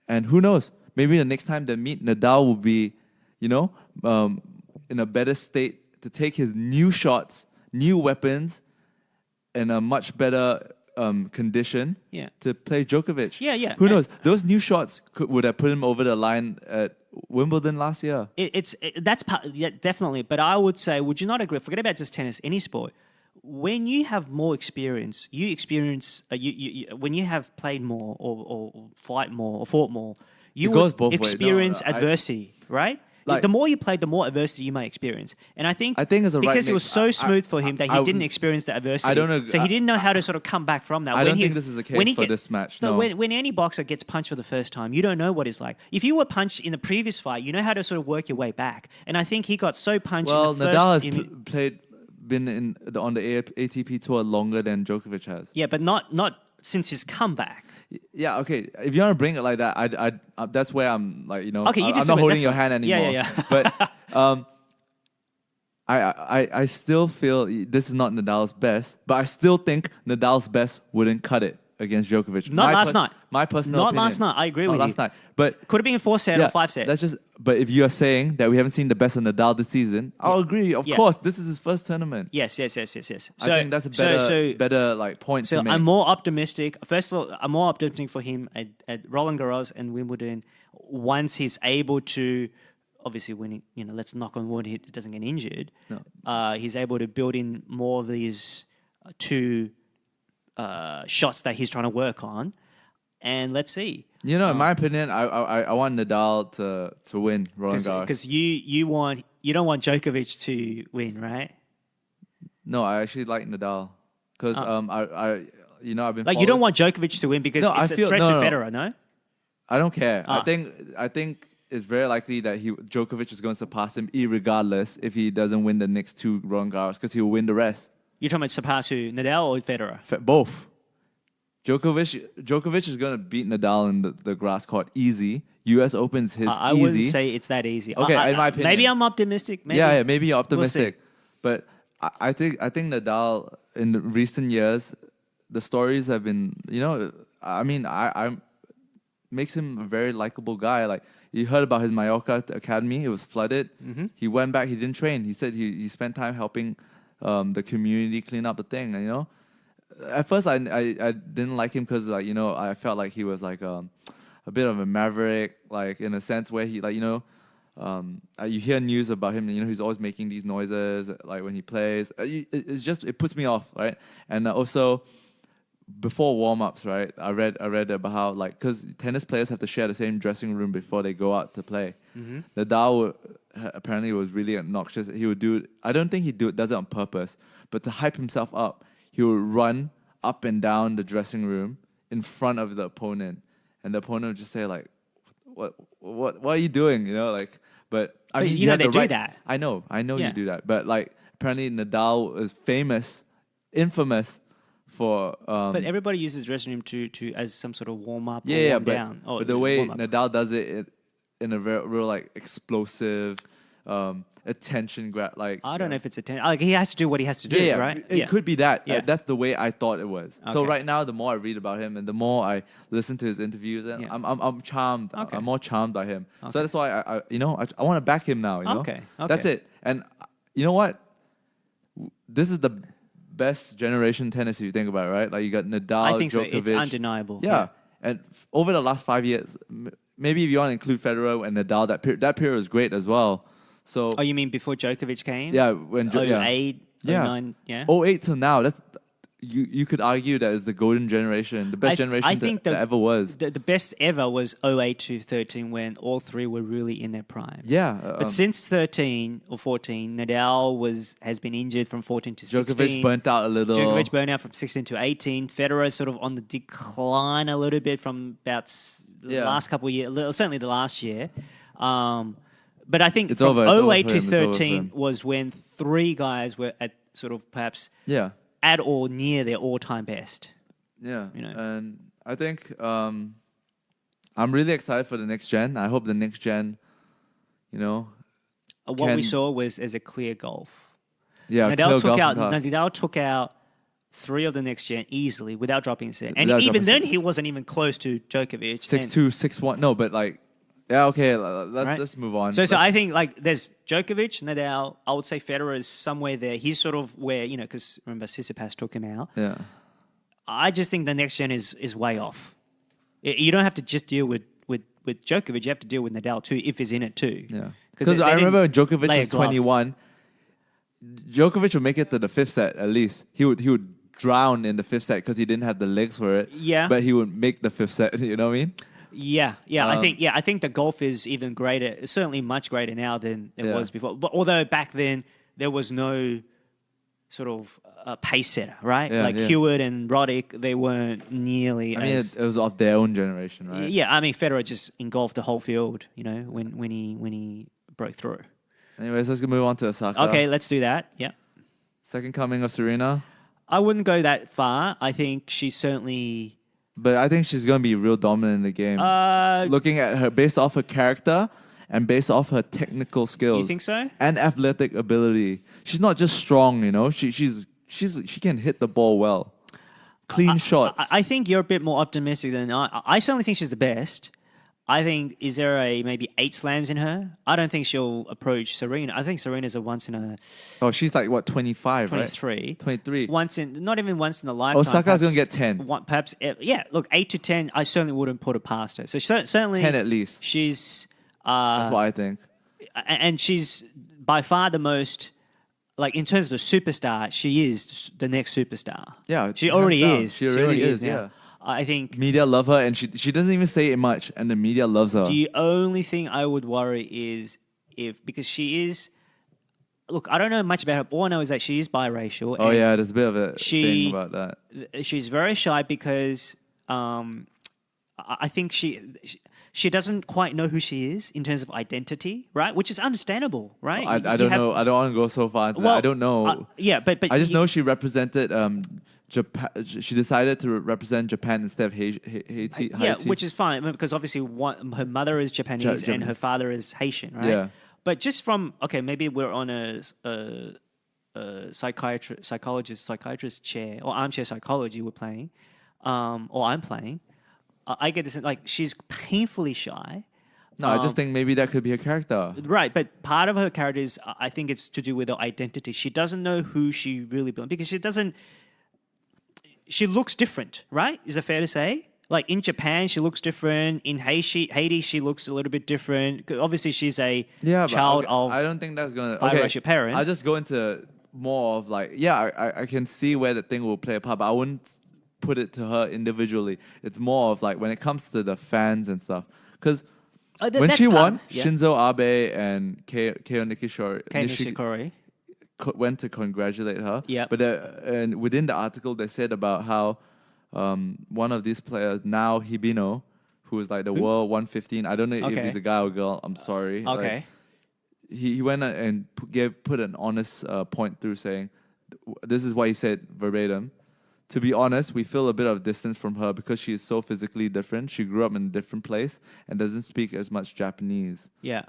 and who knows? Maybe the next time they meet, Nadal will be, in a better state to take his new shots, new weapons, in a much better condition to play Djokovic. Yeah. Who knows? Those new shots would have put him over the line at Wimbledon last year. That's part, definitely. But I would say, would you not agree? Forget about just tennis, any sport. When you have more experience, when you have played more or fight more or fought more, you would experience adversity, right? Like- the more you play, the more adversity you may experience. And I think it's a right because it was mix. so smooth for him that he I- didn't experience the adversity. I don't know- So he didn't know how to sort of come back from that. I don't think this is the case for this match, So no. when any boxer gets punched for the first time, you don't know what it's like. If you were punched in the previous fight, you know how to sort of work your way back. And I think he got so punched Well, in the Nadal first... has been on the ATP tour longer than Djokovic has. Yeah, but not since his comeback. Yeah, okay. If you want to bring it like that, I that's where I'm like, Okay, you I'm just not holding that's your fine. hand anymore. Yeah. But I still feel this is not Nadal's best, but I still think Nadal's best wouldn't cut it against Djokovic. Not last night. My personal Not opinion. last night. I agree Not with last you. night. But Could have been a 4-set or 5-set. That's just. But if you are saying that we haven't seen the best of Nadal this season, I'll agree. Of course, this is his first tournament. Yes. I think that's a better like point So to make. I'm more optimistic. First of all, I'm more optimistic for him at Roland Garros and Wimbledon once he's able to, obviously when he, let's knock on wood, he doesn't get injured. No. He's able to build in more of these two shots that he's trying to work on. And let's see. In my opinion, I want Nadal to win Roland Garros. Because you don't want Djokovic to win, right? No, I actually like Nadal because I've been. Like you don't want Djokovic to win because it's a threat to Federer, no? I don't care. I think it's very likely that Djokovic is going to surpass him, irregardless if he doesn't win the next two Roland Garros, because he will win the rest. You're talking about surpass who, Nadal or Federer? Both. Djokovic is going to beat Nadal in the grass court easy. U.S. Open's his I easy. wouldn't say it's that easy. Okay, in my opinion. Maybe I'm optimistic. Maybe. Yeah, maybe you're optimistic. We'll But I think Nadal in the recent years, the stories have been, I makes him a very likable guy. Like you heard about his Mallorca academy, it was flooded. Mm-hmm. He went back, he didn't train. He said he spent time helping the community clean up the thing. At first I didn't like him because I felt like he was like a bit of a maverick, like in a sense where he you hear news about him, he's always making these noises like when he plays. It puts me off, right? And also before warm-ups, right? I read about how because tennis players have to share the same dressing room before they go out to play. Mm-hmm. Nadal apparently was really obnoxious. He would do it. I don't think he does it on purpose, but to hype himself up, he would run up and down the dressing room in front of the opponent, and the opponent would just say like, "What are you doing?" But I mean, they do that. I know you do that, but apparently Nadal is infamous for. But everybody uses dressing room to as some sort of warm up. Yeah, or warm down. But the way Nadal does it in a real explosive. Attention grab, I don't know if it's attention. He has to do what he has to do, right? It could be that. Yeah. That's the way I thought it was. Okay. So right now, the more I read about him and the more I listen to his interviews, and I'm charmed. Okay. I'm more charmed by him. Okay. So that's why I want to back him now. Okay. That's it. And you know what? This is the best generation tennis if you think about it, right? Like you got Nadal, I think Djokovic. so. It's undeniable. Yeah. And over the last 5 years, maybe if you want to include Federer and Nadal, that period was great as well. So, you mean before Djokovic came? Yeah, when 08, 09, yeah. 08 till now, that's you could argue that it's the golden generation, the best generation that ever was. The best ever was 08 to 13 when all three were really in their prime. Yeah. But since 13 or 14, Nadal has been injured from 14 to 16. Djokovic burnt out a little. Djokovic burnt out from 16 to 18. Federer sort of on the decline a little bit from about the last couple of years, certainly the last year. But I think from 08 to 13 was when three guys were at sort of perhaps at or near their all-time best. Yeah. And I think I'm really excited for the next gen. I hope the next gen, what we saw was as a clear golf. Yeah, Nadal took out three of the next gen easily without dropping a set. And even then, he wasn't even close to Djokovic. 6-2, 6-1. No, but yeah, okay, let's move on. So I think there's Djokovic, Nadal. I would say Federer is somewhere there. He's sort of where, because remember Tsitsipas took him out. Yeah. I just think the next gen is way off. You don't have to just deal with Djokovic. You have to deal with Nadal too, if he's in it too. Yeah. Because I remember when Djokovic was 21, Djokovic would make it to the fifth set at least. He would drown in the fifth set because he didn't have the legs for it. Yeah. But he would make the fifth set, you know what I mean? Yeah. I think the golf is even greater. It's certainly much greater now than it was before. But although back then there was no sort of pace setter, right? Hewitt and Roddick, they weren't nearly. I mean, it was of their own generation, right? Yeah, I mean, Federer just engulfed the whole field, when he broke through. Anyways, let's move on to Osaka. Okay, let's do that. Yeah. Second coming of Serena. I wouldn't go that far. I think she's certainly. But I think she's going to be real dominant in the game. Looking at her based off her character and based off her technical skills. You think so? And athletic ability. She's not just strong, She can hit the ball well. Clean shots. I think you're a bit more optimistic than I certainly think she's the best. I think, is there maybe 8 slams in her? I don't think she'll approach Serena. I think Serena's a once in a... Oh, she's like, what, 25, 23. Right? 23. Not even once in a lifetime. Osaka's going to get 10. Perhaps, look, 8 to 10, I certainly wouldn't put her past her. So certainly... 10 at least. She's... That's what I think. And she's by far the most... Like, in terms of a superstar, she is the next superstar. Yeah. She already is. She already is, now. I think... Media love her, and she doesn't even say it much, and the media loves her. The only thing I would worry is because she is... Look, I don't know much about her. All I know is that she is biracial. Oh, yeah, there's a bit of a thing about that. She's very shy because I think she doesn't quite know who she is in terms of identity, right? Which is understandable, right? I don't know. I don't want to go so far into that. I don't know. But I just know she represented Japan. She decided to represent Japan instead of Haiti. Yeah, which is fine because obviously her mother is Japanese and her father is Haitian, right? Yeah. But just from maybe we're on a psychiatrist chair or armchair psychology we're playing, or I'm playing. I get this, like, she's painfully shy. No, I just think maybe that could be her character. Right, but part of her character is, I think it's to do with her identity. She doesn't know who she really belongs, because she looks different, right? Is it fair to say? Like, in Japan, she looks different. In Haiti, she looks a little bit different. Obviously, she's a child of... I don't think that's going to... biracial parents. I'll just go into more of, like, I can see where the thing will play a part, but I wouldn't put it to her individually. It's more of like when it comes to the fans and stuff. Because when she won, Shinzo Abe and Keiyo Nishikori went to congratulate her. Yeah. But and within the article, they said about how one of these players, now Hibino, who is like the world 115, I don't know if he's a guy or girl. I'm sorry. Okay. Like, he went and put an honest point through saying, this is what he said verbatim. To be honest, we feel a bit of distance from her because she is so physically different. She grew up in a different place and doesn't speak as much Japanese. Yeah.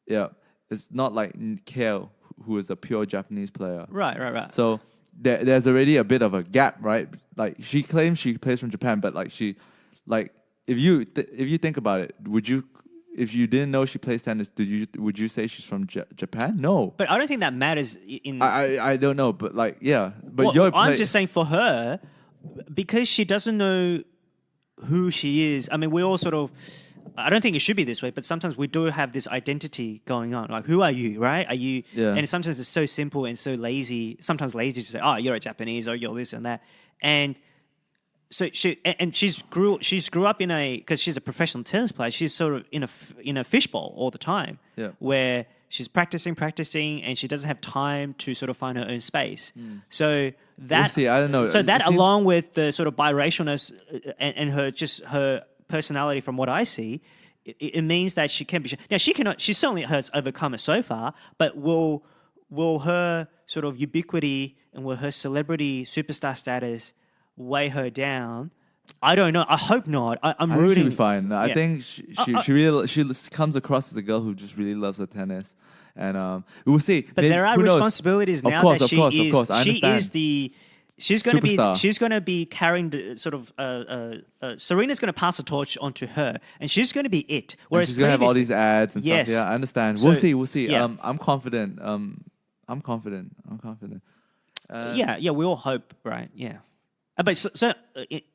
Yeah. It's not like Keiyo, who is a pure Japanese player. Right. So there's already a bit of a gap, right? Like, she claims she plays from Japan, but like if you think about it, if you didn't know she plays tennis, would you say she's from Japan? No. But I don't think that matters in... I don't know, but like, yeah. But I'm just saying for her, because she doesn't know who she is. I mean, we all sort of... I don't think it should be this way, but sometimes we do have this identity going on. Like, who are you, right? Are you... Yeah. And sometimes it's so simple and so lazy. Sometimes lazy to say, oh, you're a Japanese, or you're this and that. And... So she grew up in because she's a professional tennis player. She's sort of in a fishbowl all the time, where she's practicing, and she doesn't have time to sort of find her own space. So that we'll see. I don't know. So that along with the sort of biracialness and her personality, from what I see, it means that she can be. Now she certainly has overcome it so far, but will her sort of ubiquity and will her celebrity superstar status weigh her down? I don't know. I hope not. I'm rooting. She'll be fine. I think she comes across as a girl who just really loves the tennis, and we'll see. But there are responsibilities now that she is. Of course, I understand. She's going to be carrying the sort of Serena's going to pass the torch onto her, and she's going to be it. Whereas she's going to have all these ads and stuff. Yeah, I understand. So, we'll see. Yeah. I'm confident. I'm confident. We all hope, right? Yeah. But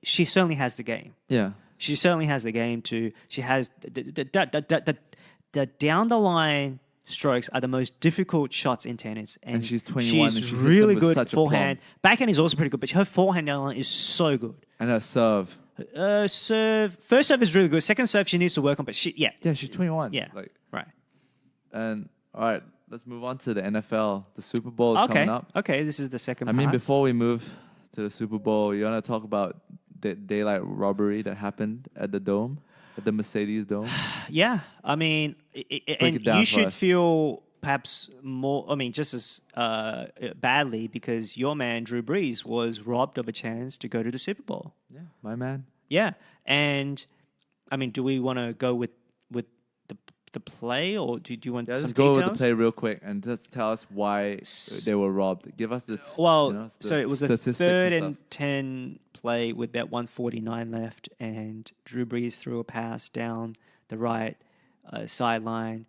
she certainly has the game. Yeah. She certainly has the game too. She has the down the line strokes are the most difficult shots in tennis. And she's 21. She's and she really hits them with good such forehand. Backhand is also pretty good, but her forehand down the line is so good. And her serve. First serve is really good. Second serve, she needs to work on. But Yeah, she's 21. Yeah. Like, Right. and all right, let's move on to the NFL. The Super Bowl is coming up. Okay, this is the second I part. mean, before we move to the Super Bowl, you want to talk about the daylight robbery that happened at the Dome, at the Mercedes Dome? Yeah, I mean, and it down you for should us. feel perhaps more, I mean, just as badly because your man, Drew Brees, was robbed of a chance to go to the Super Bowl. Yeah, my man. Yeah, and I mean, do we want to go with the play, or do you want Yeah, some let's go details? with the play real quick and just tell us why they were robbed. Give us the So it was a statistics third and and 10 play with about 1:49 left, and Drew Brees threw a pass down the right sideline,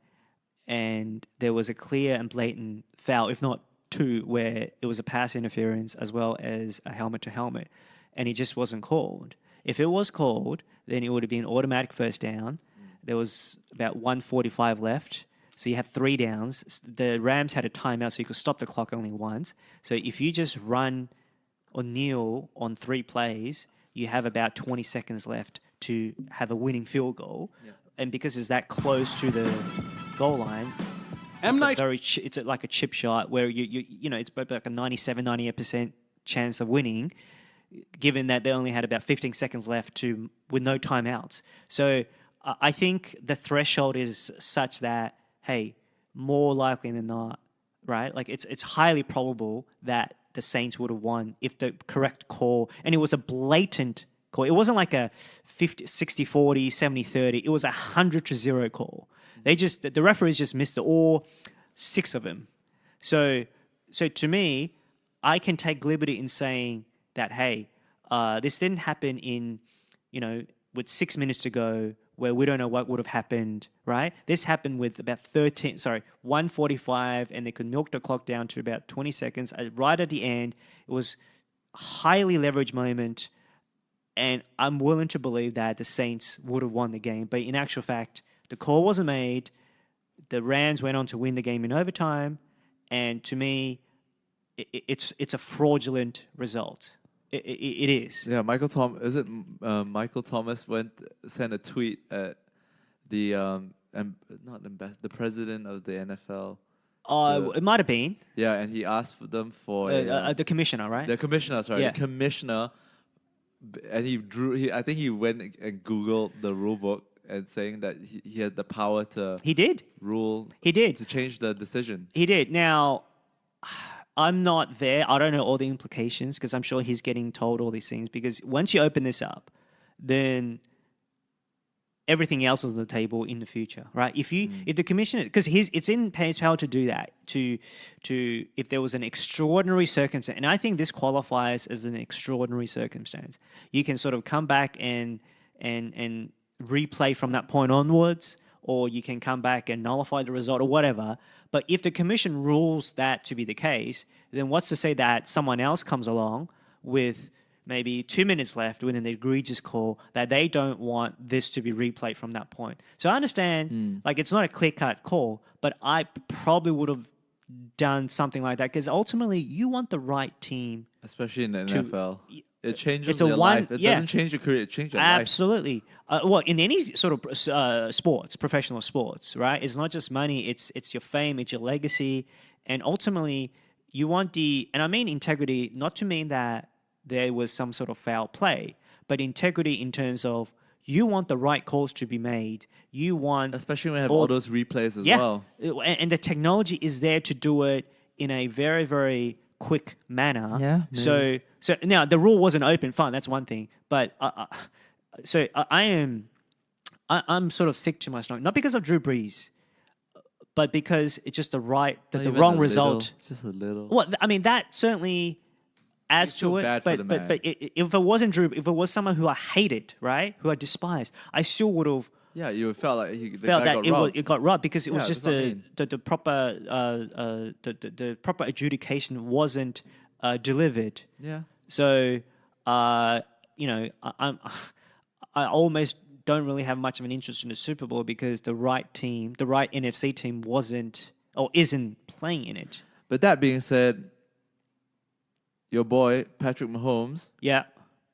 and there was a clear and blatant foul, if not two, where it was a pass interference as well as a helmet to helmet, and it just wasn't called. If it was called, then it would have been automatic first down. There was about 1:45 left. So you have 3 downs. The Rams had a timeout, so you could stop the clock only once. So if you just run or kneel on 3 plays, you have about 20 seconds left to have a winning field goal. Yeah. And because it's that close to the goal line, it's like a chip shot where you know it's about like a 98% chance of winning, given that they only had about 15 seconds left with no timeouts. So I think the threshold is such that, hey, more likely than not, right? Like it's highly probable that the Saints would have won if the correct call, and it was a blatant call. It wasn't like a 60-40, 70-30. It was a 100-0 call. The referees just missed it, all 6 of them. So to me, I can take liberty in saying that, hey, this didn't happen with 6 minutes to go, where we don't know what would have happened, right? This happened with about 1:45, and they could milk the clock down to about 20 seconds. Right at the end, it was a highly leveraged moment, and I'm willing to believe that the Saints would have won the game. But in actual fact, the call wasn't made. The Rams went on to win the game in overtime, and to me, it's a fraudulent result. It is. Yeah, Michael Thomas sent a tweet at the the president of the NFL. It might have been. Yeah, and he asked them for the commissioner, right? the commissioner. Sorry, Yeah. the commissioner, and I think he went and Googled the rule book and saying that he had the power to He did. rule. He did. To change the decision. He did. Now, I'm not there. I don't know all the implications because I'm sure he's getting told all these things. Because once you open this up, then everything else is on the table in the future, right? If the commissioner, because it's in his power to do that. To if there was an extraordinary circumstance, and I think this qualifies as an extraordinary circumstance, you can sort of come back and replay from that point onwards, or you can come back and nullify the result or whatever. But if the commission rules that to be the case, then what's to say that someone else comes along with maybe 2 minutes left with an egregious call that they don't want this to be replayed from that point? So I understand, like, it's not a clear-cut call, but I probably would have done something like that because ultimately you want the right team. Especially in the NFL. It changes It's a your life. It doesn't change your career. It changes your life. Absolutely. Well, in any sort of sports, professional sports, right? It's not just money. It's your fame. It's your legacy. And ultimately, you want and I mean integrity, not to mean that there was some sort of foul play, but integrity in terms of you want the right calls to be made. You want... Especially when you have all those replays as well. And the technology is there to do it in a very, very quick manner. Yeah. So now the rule wasn't open. Fine, that's one thing. But I'm sort of sick to my stomach, not because of Drew Brees, but because it's just the wrong result. Just a little. Well, I mean that certainly adds You feel to it. bad for the man. But if it wasn't Drew, if it was someone who I hated, right, who I despised, I still would have. Yeah, you felt like It got robbed because it was just that's the proper adjudication wasn't delivered. Yeah. So I almost don't really have much of an interest in the Super Bowl because the right team, the right NFC team, wasn't or isn't playing in it. But that being said, your boy Patrick Mahomes, Yeah,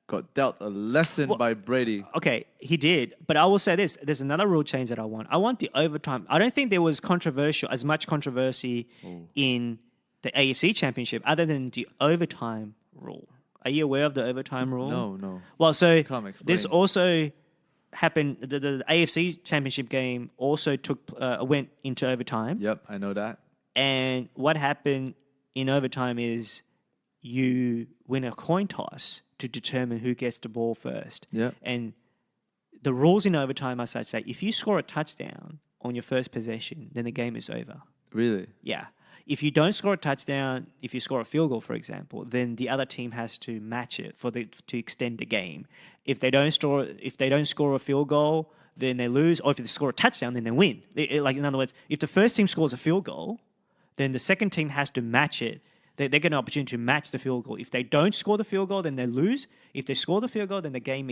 got dealt a lesson by Brady. Okay, he did. But I will say this. There's another rule change that I want. I want the overtime. I don't think there was as much controversy in the AFC Championship other than the overtime rule. Are you aware of the overtime rule? No. Well, so Come explain. this also happened. The AFC Championship game also went into overtime. Yep, I know that. And what happened in overtime is you win a coin toss to determine who gets the ball first. Yep. And the rules in overtime are such that if you score a touchdown on your first possession, then the game is over. Really? Yeah. If you don't score a touchdown, if you score a field goal, for example, then the other team has to match it to extend the game. If they don't score a field goal, then they lose. Or if they score a touchdown, then they win. Like in other words, if the first team scores a field goal, then the second team has to match it. They get an opportunity to match the field goal. If they don't score the field goal, then they lose. If they score the field goal, then the game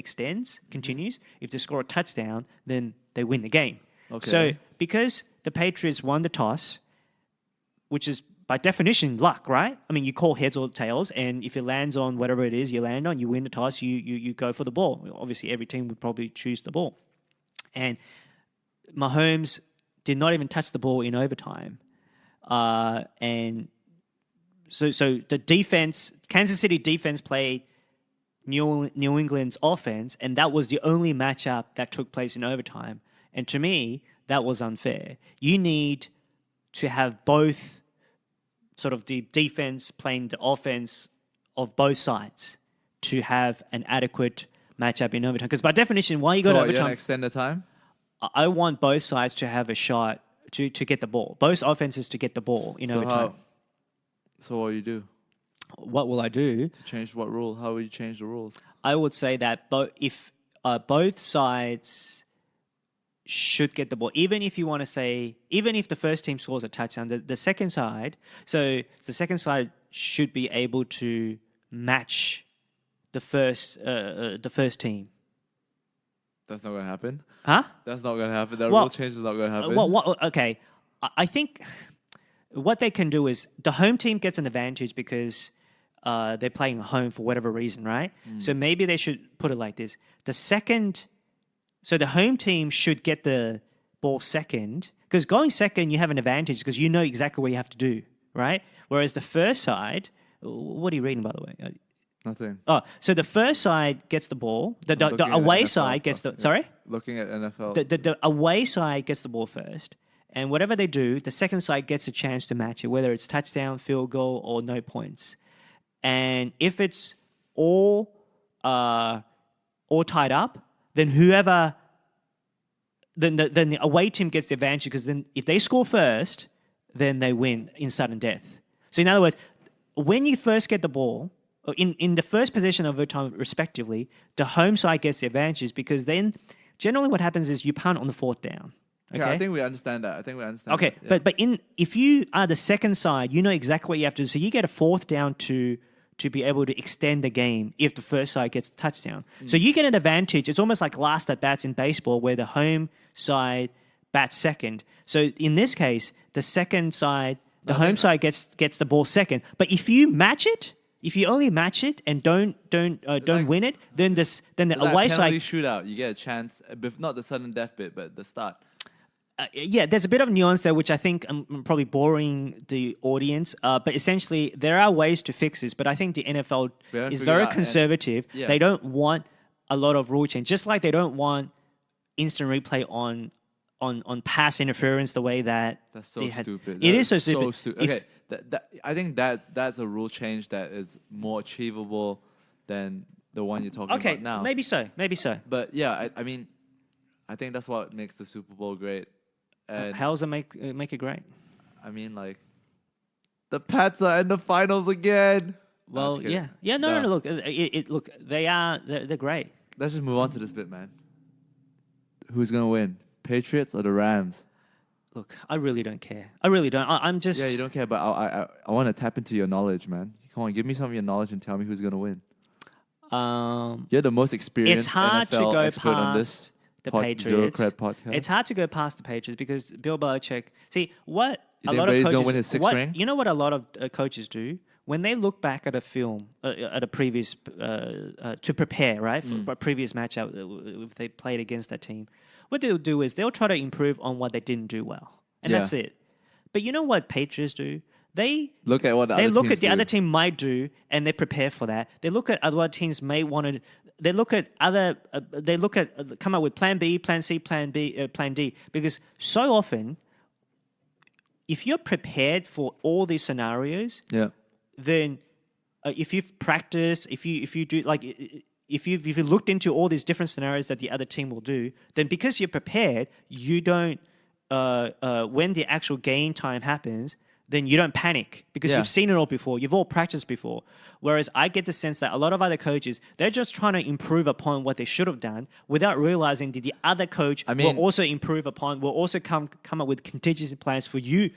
continues. If they score a touchdown, then they win the game. Okay. So because the Patriots won the toss, which is by definition luck, right? I mean, you call heads or tails, and if it lands on whatever it is you land on, you win the toss, you go for the ball. Obviously, every team would probably choose the ball. And Mahomes did not even touch the ball in overtime. And so the defense, Kansas City defense played New England's offense, and that was the only matchup that took place in overtime. And to me, that was unfair. You need to have both sort of the defense playing the offense of both sides to have an adequate matchup in overtime. Because by definition, why you go to overtime? You're going to extend the time? I want both sides to have a shot to get the ball. Both offenses to get the ball in overtime. So what will you do? What will I do? To change what rule? How will you change the rules? I would say that if both sides should get the ball, even if the first team scores a touchdown, the second side should be able to match the first team. That's not going to happen? Huh? That's not going to happen. Rule change is not going to happen. Okay. I think what they can do is the home team gets an advantage because they're playing at home for whatever reason, right? So maybe they should put it like this. So the home team should get the ball second, because going second, you have an advantage because you know exactly what you have to do, right? Whereas the first side, what are you reading, by the way? Nothing. Oh, so the first side gets the ball. The away side gets the... Yeah. Sorry? Looking at NFL. The away side gets the ball first. And whatever they do, the second side gets a chance to match it, whether it's touchdown, field goal, or no points. And if it's all tied up, then then the away team gets the advantage, because then if they score first, then they win in sudden death. So in other words, when you first get the ball, in the first possession of overtime respectively, the home side gets the advantage, because then generally what happens is you punt on the fourth down. Okay? Yeah, I think we understand that. Okay, that, yeah. but if you are the second side, you know exactly what you have to do. So you get a fourth down to be able to extend the game if the first side gets a touchdown. So you get an advantage. It's almost like last at bats in baseball, where the home side bats second. So in this case, the second side, the home side gets the ball second. But if you match it, if you only match it and don't win it, then the away side shootout, you get a chance. Not the sudden death bit, but the start. Yeah, there's a bit of nuance there, which I think I'm probably boring the audience. But essentially, there are ways to fix this. But I think the NFL is very conservative. Yeah. They don't want a lot of rule change, just like they don't want instant replay on pass interference the way that that's so stupid. It is so stupid. Okay, I think that's a rule change that is more achievable than the one you're talking about now. Maybe so. But yeah, I mean, I think that's what makes the Super Bowl great. And how does it make it great? I mean, like, the Pats are in the finals again. Well, yeah. No. Look, look, they're great. Let's just move on to this bit, man. Who's gonna win, Patriots or the Rams? Look, I really don't care. I really don't. I'm just... Yeah, you don't care, but I want to tap into your knowledge, man. Come on, give me some of your knowledge and tell me who's gonna win. You're the most experienced it's hard NFL to go expert on this. The Patriots. Zero Cred podcast. It's hard to go past the Patriots because Bill Belichick. See what you a think lot Brady's of coaches. Gonna win his sixth ring? You know what a lot of coaches do when they look back at a film, at a previous, to prepare, right, for a previous matchup, if they played against that team, what they'll do is they'll try to improve on what they didn't do well. And that's it. But you know what Patriots do? They look at what the other team might do, and they prepare for that. They look at other teams may want to. They look at come up with Plan B, Plan C, Plan B, Plan D. Because so often, if you're prepared for all these scenarios, then if you've practiced, if you do like. If you've looked into all these different scenarios that the other team will do, then because you're prepared, you don't. When the actual game time happens, then you don't panic because you've seen it all before. You've all practiced before. Whereas I get the sense that a lot of other coaches, they're just trying to improve upon what they should have done without realizing that the other coach will also improve upon, will also come up with contingency plans for you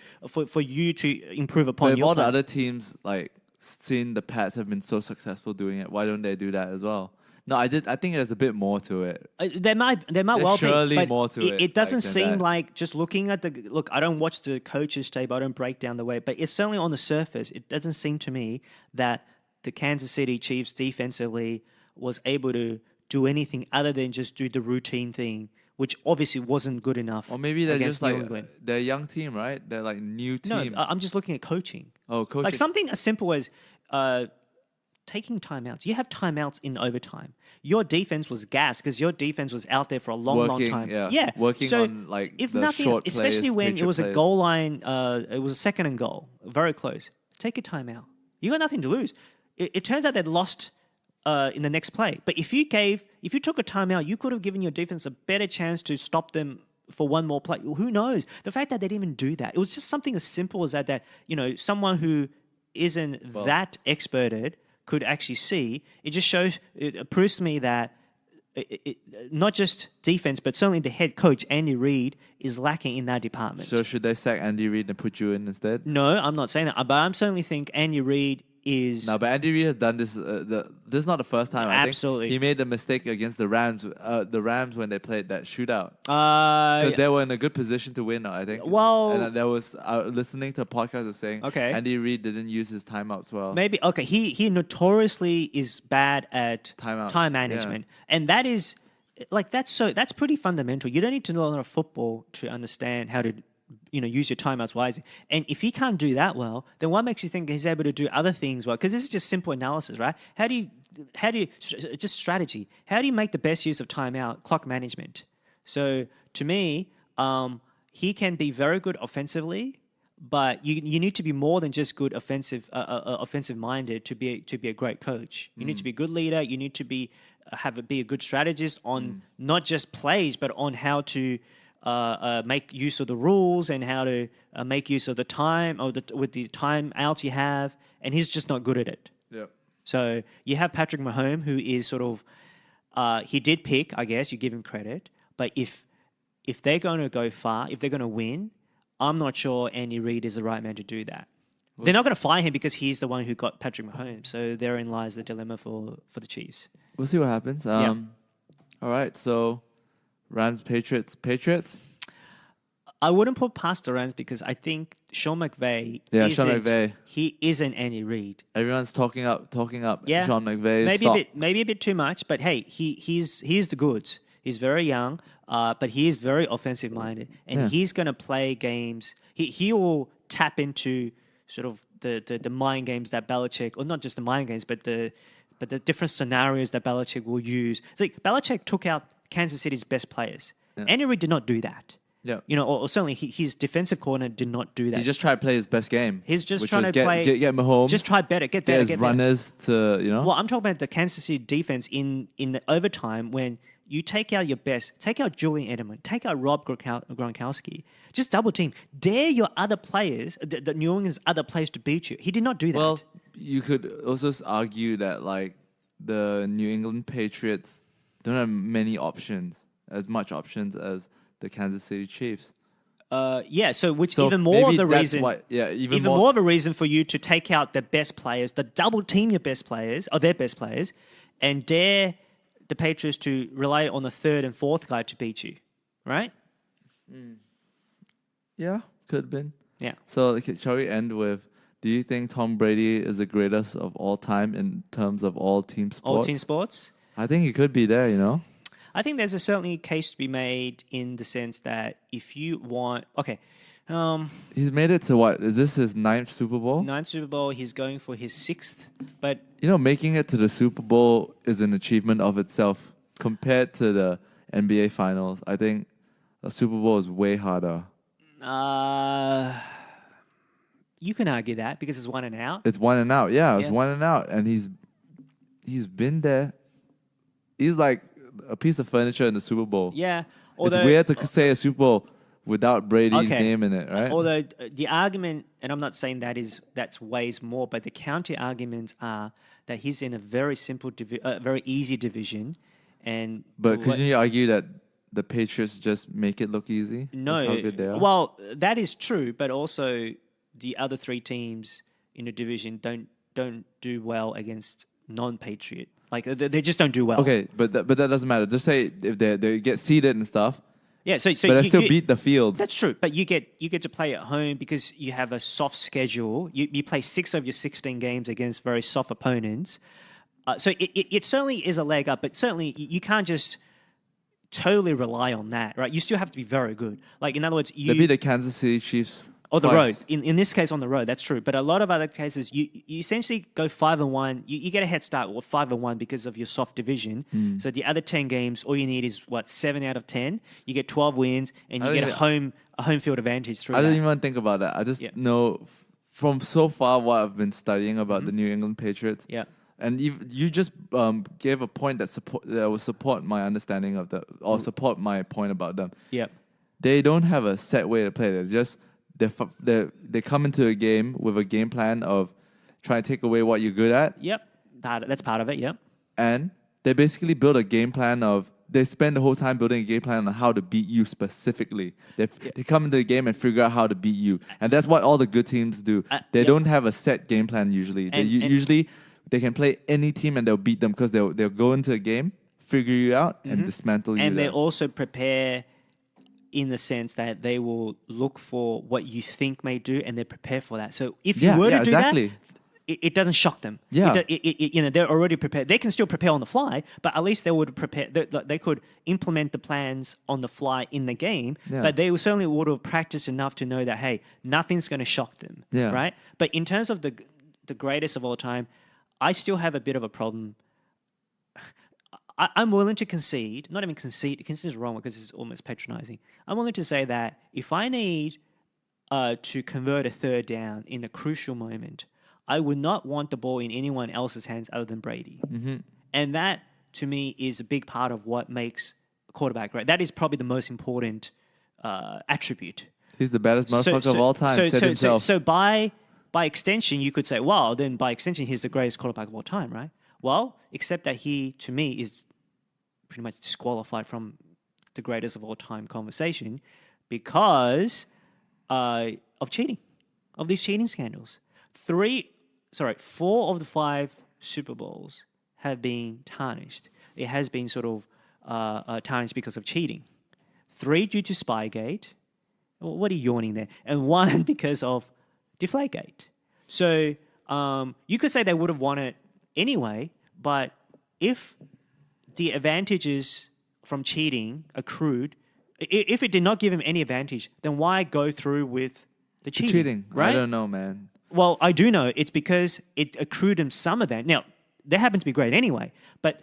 to improve upon but your all plan. the other teams, like, seeing the Pats have been so successful doing it, why don't they do that as well? No, I think there's a bit more to it. There might well be. Surely But more to it. It doesn't than seem that. like just looking at look. I don't watch the coaches tape. I don't break down the way, but it's certainly on the surface. It doesn't seem to me that the Kansas City Chiefs defensively was able to do anything other than just do the routine thing, which obviously wasn't good enough. Or maybe they're against just New like England. they're a young team, right? They're like new team. No, I'm just looking at coaching. Oh, coaching. Like something as simple as taking timeouts. You have timeouts in overtime. Your defense was gassed because your defense was out there for a long time. Yeah. Working so on like if the nothing, short especially plays, when it nature was a plays. goal line, it was a 2nd and goal, very close. Take a timeout. You got nothing to lose. It turns out they lost in the next play. But if you took a timeout, you could have given your defense a better chance to stop them for one more play. Who knows? The fact that they didn't even do that, it was just something as simple as that someone who isn't that experted could actually see. It just shows, it proves to me that not just defense, but certainly the head coach, Andy Reid, is lacking in that department. So should they sack Andy Reid and put you in instead? No, I'm not saying that, but I certainly think Andy Reid is... No, but Andy Reid has done this. This is not the first time. Absolutely. I think he made the mistake against the Rams. The Rams when they played that shootout. Uh, Because they were in a good position to win, I think. Well- and there was listening to a podcast of saying, Okay. Andy Reid didn't use his timeouts well. Maybe, okay, he notoriously is bad at Timeouts, time management. And that is, like, that's pretty fundamental. You don't need to know a lot of football to understand how to, use your timeouts wisely. And if he can't do that well, then what makes you think he's able to do other things well? Because this is just simple analysis, right? How do you, just strategy. How do you make the best use of timeout, clock management? So to me, he can be very good offensively, but you need to be more than just good offensive minded to be a great coach. You need to be a good leader. You need to be a good strategist on not just plays, but on how to make use of the rules and how to make use of the time with the timeouts you have. And he's just not good at it. Yep. So you have Patrick Mahomes, who is sort of he did pick, I guess you give him credit, but if they're going to go far, if they're going to win, I'm not sure Andy Reid is the right man to do that. They're not going to fire him because he's the one who got Patrick Mahomes. So therein lies the dilemma for the Chiefs. We'll see what happens. All right, so Rams, Patriots. I wouldn't put past the Rams because I think Sean McVay he isn't Andy Reid. Everyone's talking up Yeah. Sean McVay. Maybe a bit too much, but hey, he's the goods. He's very young, but he is very offensive minded, and he's going to play games. He will tap into sort of the mind games that Belichick, or not just the mind games, but the different scenarios that Belichick will use. So Belichick took out Kansas City's best players. Yeah. Andy Reid did not do that. Yeah. Or certainly his defensive coordinator did not do that. He just tried to play his best game. He's just which trying was to play. Get Mahomes. Just try better. Get better. Get runners to, Well, I'm talking about the Kansas City defense in the overtime when you take out your best, take out Julian Edelman, take out Rob Gronkowski, just double team. Dare your other players, the New England's other players, to beat you. He did not do that. Well, you could also argue that like the New England Patriots don't have as much options as the Kansas City Chiefs. So So even more of maybe the that's reason, why- even more of a reason for you to take out the best players, the double team your best players, or their best players, and dare the Patriots to rely on the third and fourth guy to beat you, right? Yeah, could have been. Yeah. So shall we end with Do you think Tom Brady is the greatest of all time in terms of all team sports? All team sports? I think he could be there, you know? I think there's a certainly case to be made in the sense that if you want... Okay. He's made it to what? Is this his 9th Super Bowl? 9th Super Bowl. He's going for his 6th. But... You know, making it to the Super Bowl is an achievement of itself. Compared to the NBA Finals, I think the Super Bowl is way harder. You can argue that because it's 1 and out. It's 1 and out. Yeah, it's 1 and out. And he's been there. He's like a piece of furniture in the Super Bowl. Yeah. It's weird to say a Super Bowl without Brady's name in it, right? Although the argument, and I'm not saying that's weighs more, but the counter arguments are that he's in a very simple, very easy division. But couldn't you argue that the Patriots just make it look easy? No. That's how good they are? Well, that is true, but also the other 3 teams in the division don't do well against non-Patriot. Like they just don't do well. Okay, but that doesn't matter. Just say if they get seeded and stuff. Yeah, so but they still beat the field. That's true, but you get to play at home because you have a soft schedule. You play 6 of your 16 games against very soft opponents. So it certainly is a leg up, but certainly you can't just totally rely on that, right? You still have to be very good. Like, in other words, they beat the Kansas City Chiefs on the twice. road. In this case, on the road, that's true. But a lot of other cases, you essentially go 5-1. You get a head start with 5-1 because of your soft division. So the other 10 games, all you need is 7 out of 10. You get 12 wins, and you get a home field advantage through. I didn't even think about that. I just know from so far what I've been studying about the New England Patriots. Yeah. And you just gave a point that will support my understanding of support my point about them. Yeah. They don't have a set way to play. They come into a game with a game plan of trying to take away what you're good at. Yep. That's part of it. Yep. And they basically build a game plan they spend the whole time building a game plan on how to beat you specifically. They come into the game and figure out how to beat you. And that's what all the good teams do. They don't have a set game plan usually. Usually they can play any team and they'll beat them because they'll go into a game, figure you out, and dismantle you. And they also prepare in the sense that they will look for what you think may do, and they prepare for that. So if you were to do that, it doesn't shock them. Yeah. They're already prepared. They can still prepare on the fly, but at least they would prepare. They could implement the plans on the fly in the game, but they certainly would have practiced enough to know that, hey, nothing's going to shock them, right? But in terms of the greatest of all time, I still have a bit of a problem. I'm willing to concede, not even concede is wrong because it's almost patronizing. I'm willing to say that if I need to convert a third down in a crucial moment, I would not want the ball in anyone else's hands other than Brady. Mm-hmm. And that, to me, is a big part of what makes a quarterback great. That is probably the most important attribute. He's the baddest motherfucker of all time, said himself. So by extension, you could say, well, then by extension, he's the greatest quarterback of all time, right? Well, except that he, to me, is pretty much disqualified from the greatest of all time conversation because of cheating, of these cheating scandals. 4 of the 5 Super Bowls have been tarnished. It has been sort of tarnished because of cheating. 3 due to Spygate. What are you yawning there? And 1 because of Deflategate. So you could say they would have won it anyway, but if the advantages from cheating accrued, if it did not give him any advantage, then why go through with the cheating? Right? I don't know, man. Well, I do know. It's because it accrued him some advantage. Now, they happen to be great anyway, but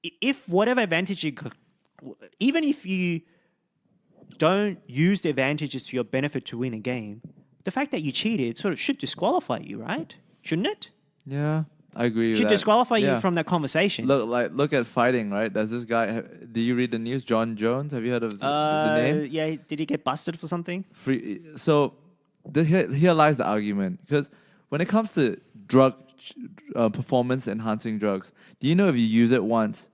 if whatever advantage you could, even if you don't use the advantages to your benefit to win a game, the fact that you cheated sort of should disqualify you, right? Shouldn't it? Yeah, I agree with that. Should disqualify you from that conversation. Look at fighting, right? There's this guy. Do you read the news? John Jones. Have you heard of the name? Yeah. Did he get busted for something? Here lies the argument. Because when it comes to performance enhancing drugs, do you know if you use it once,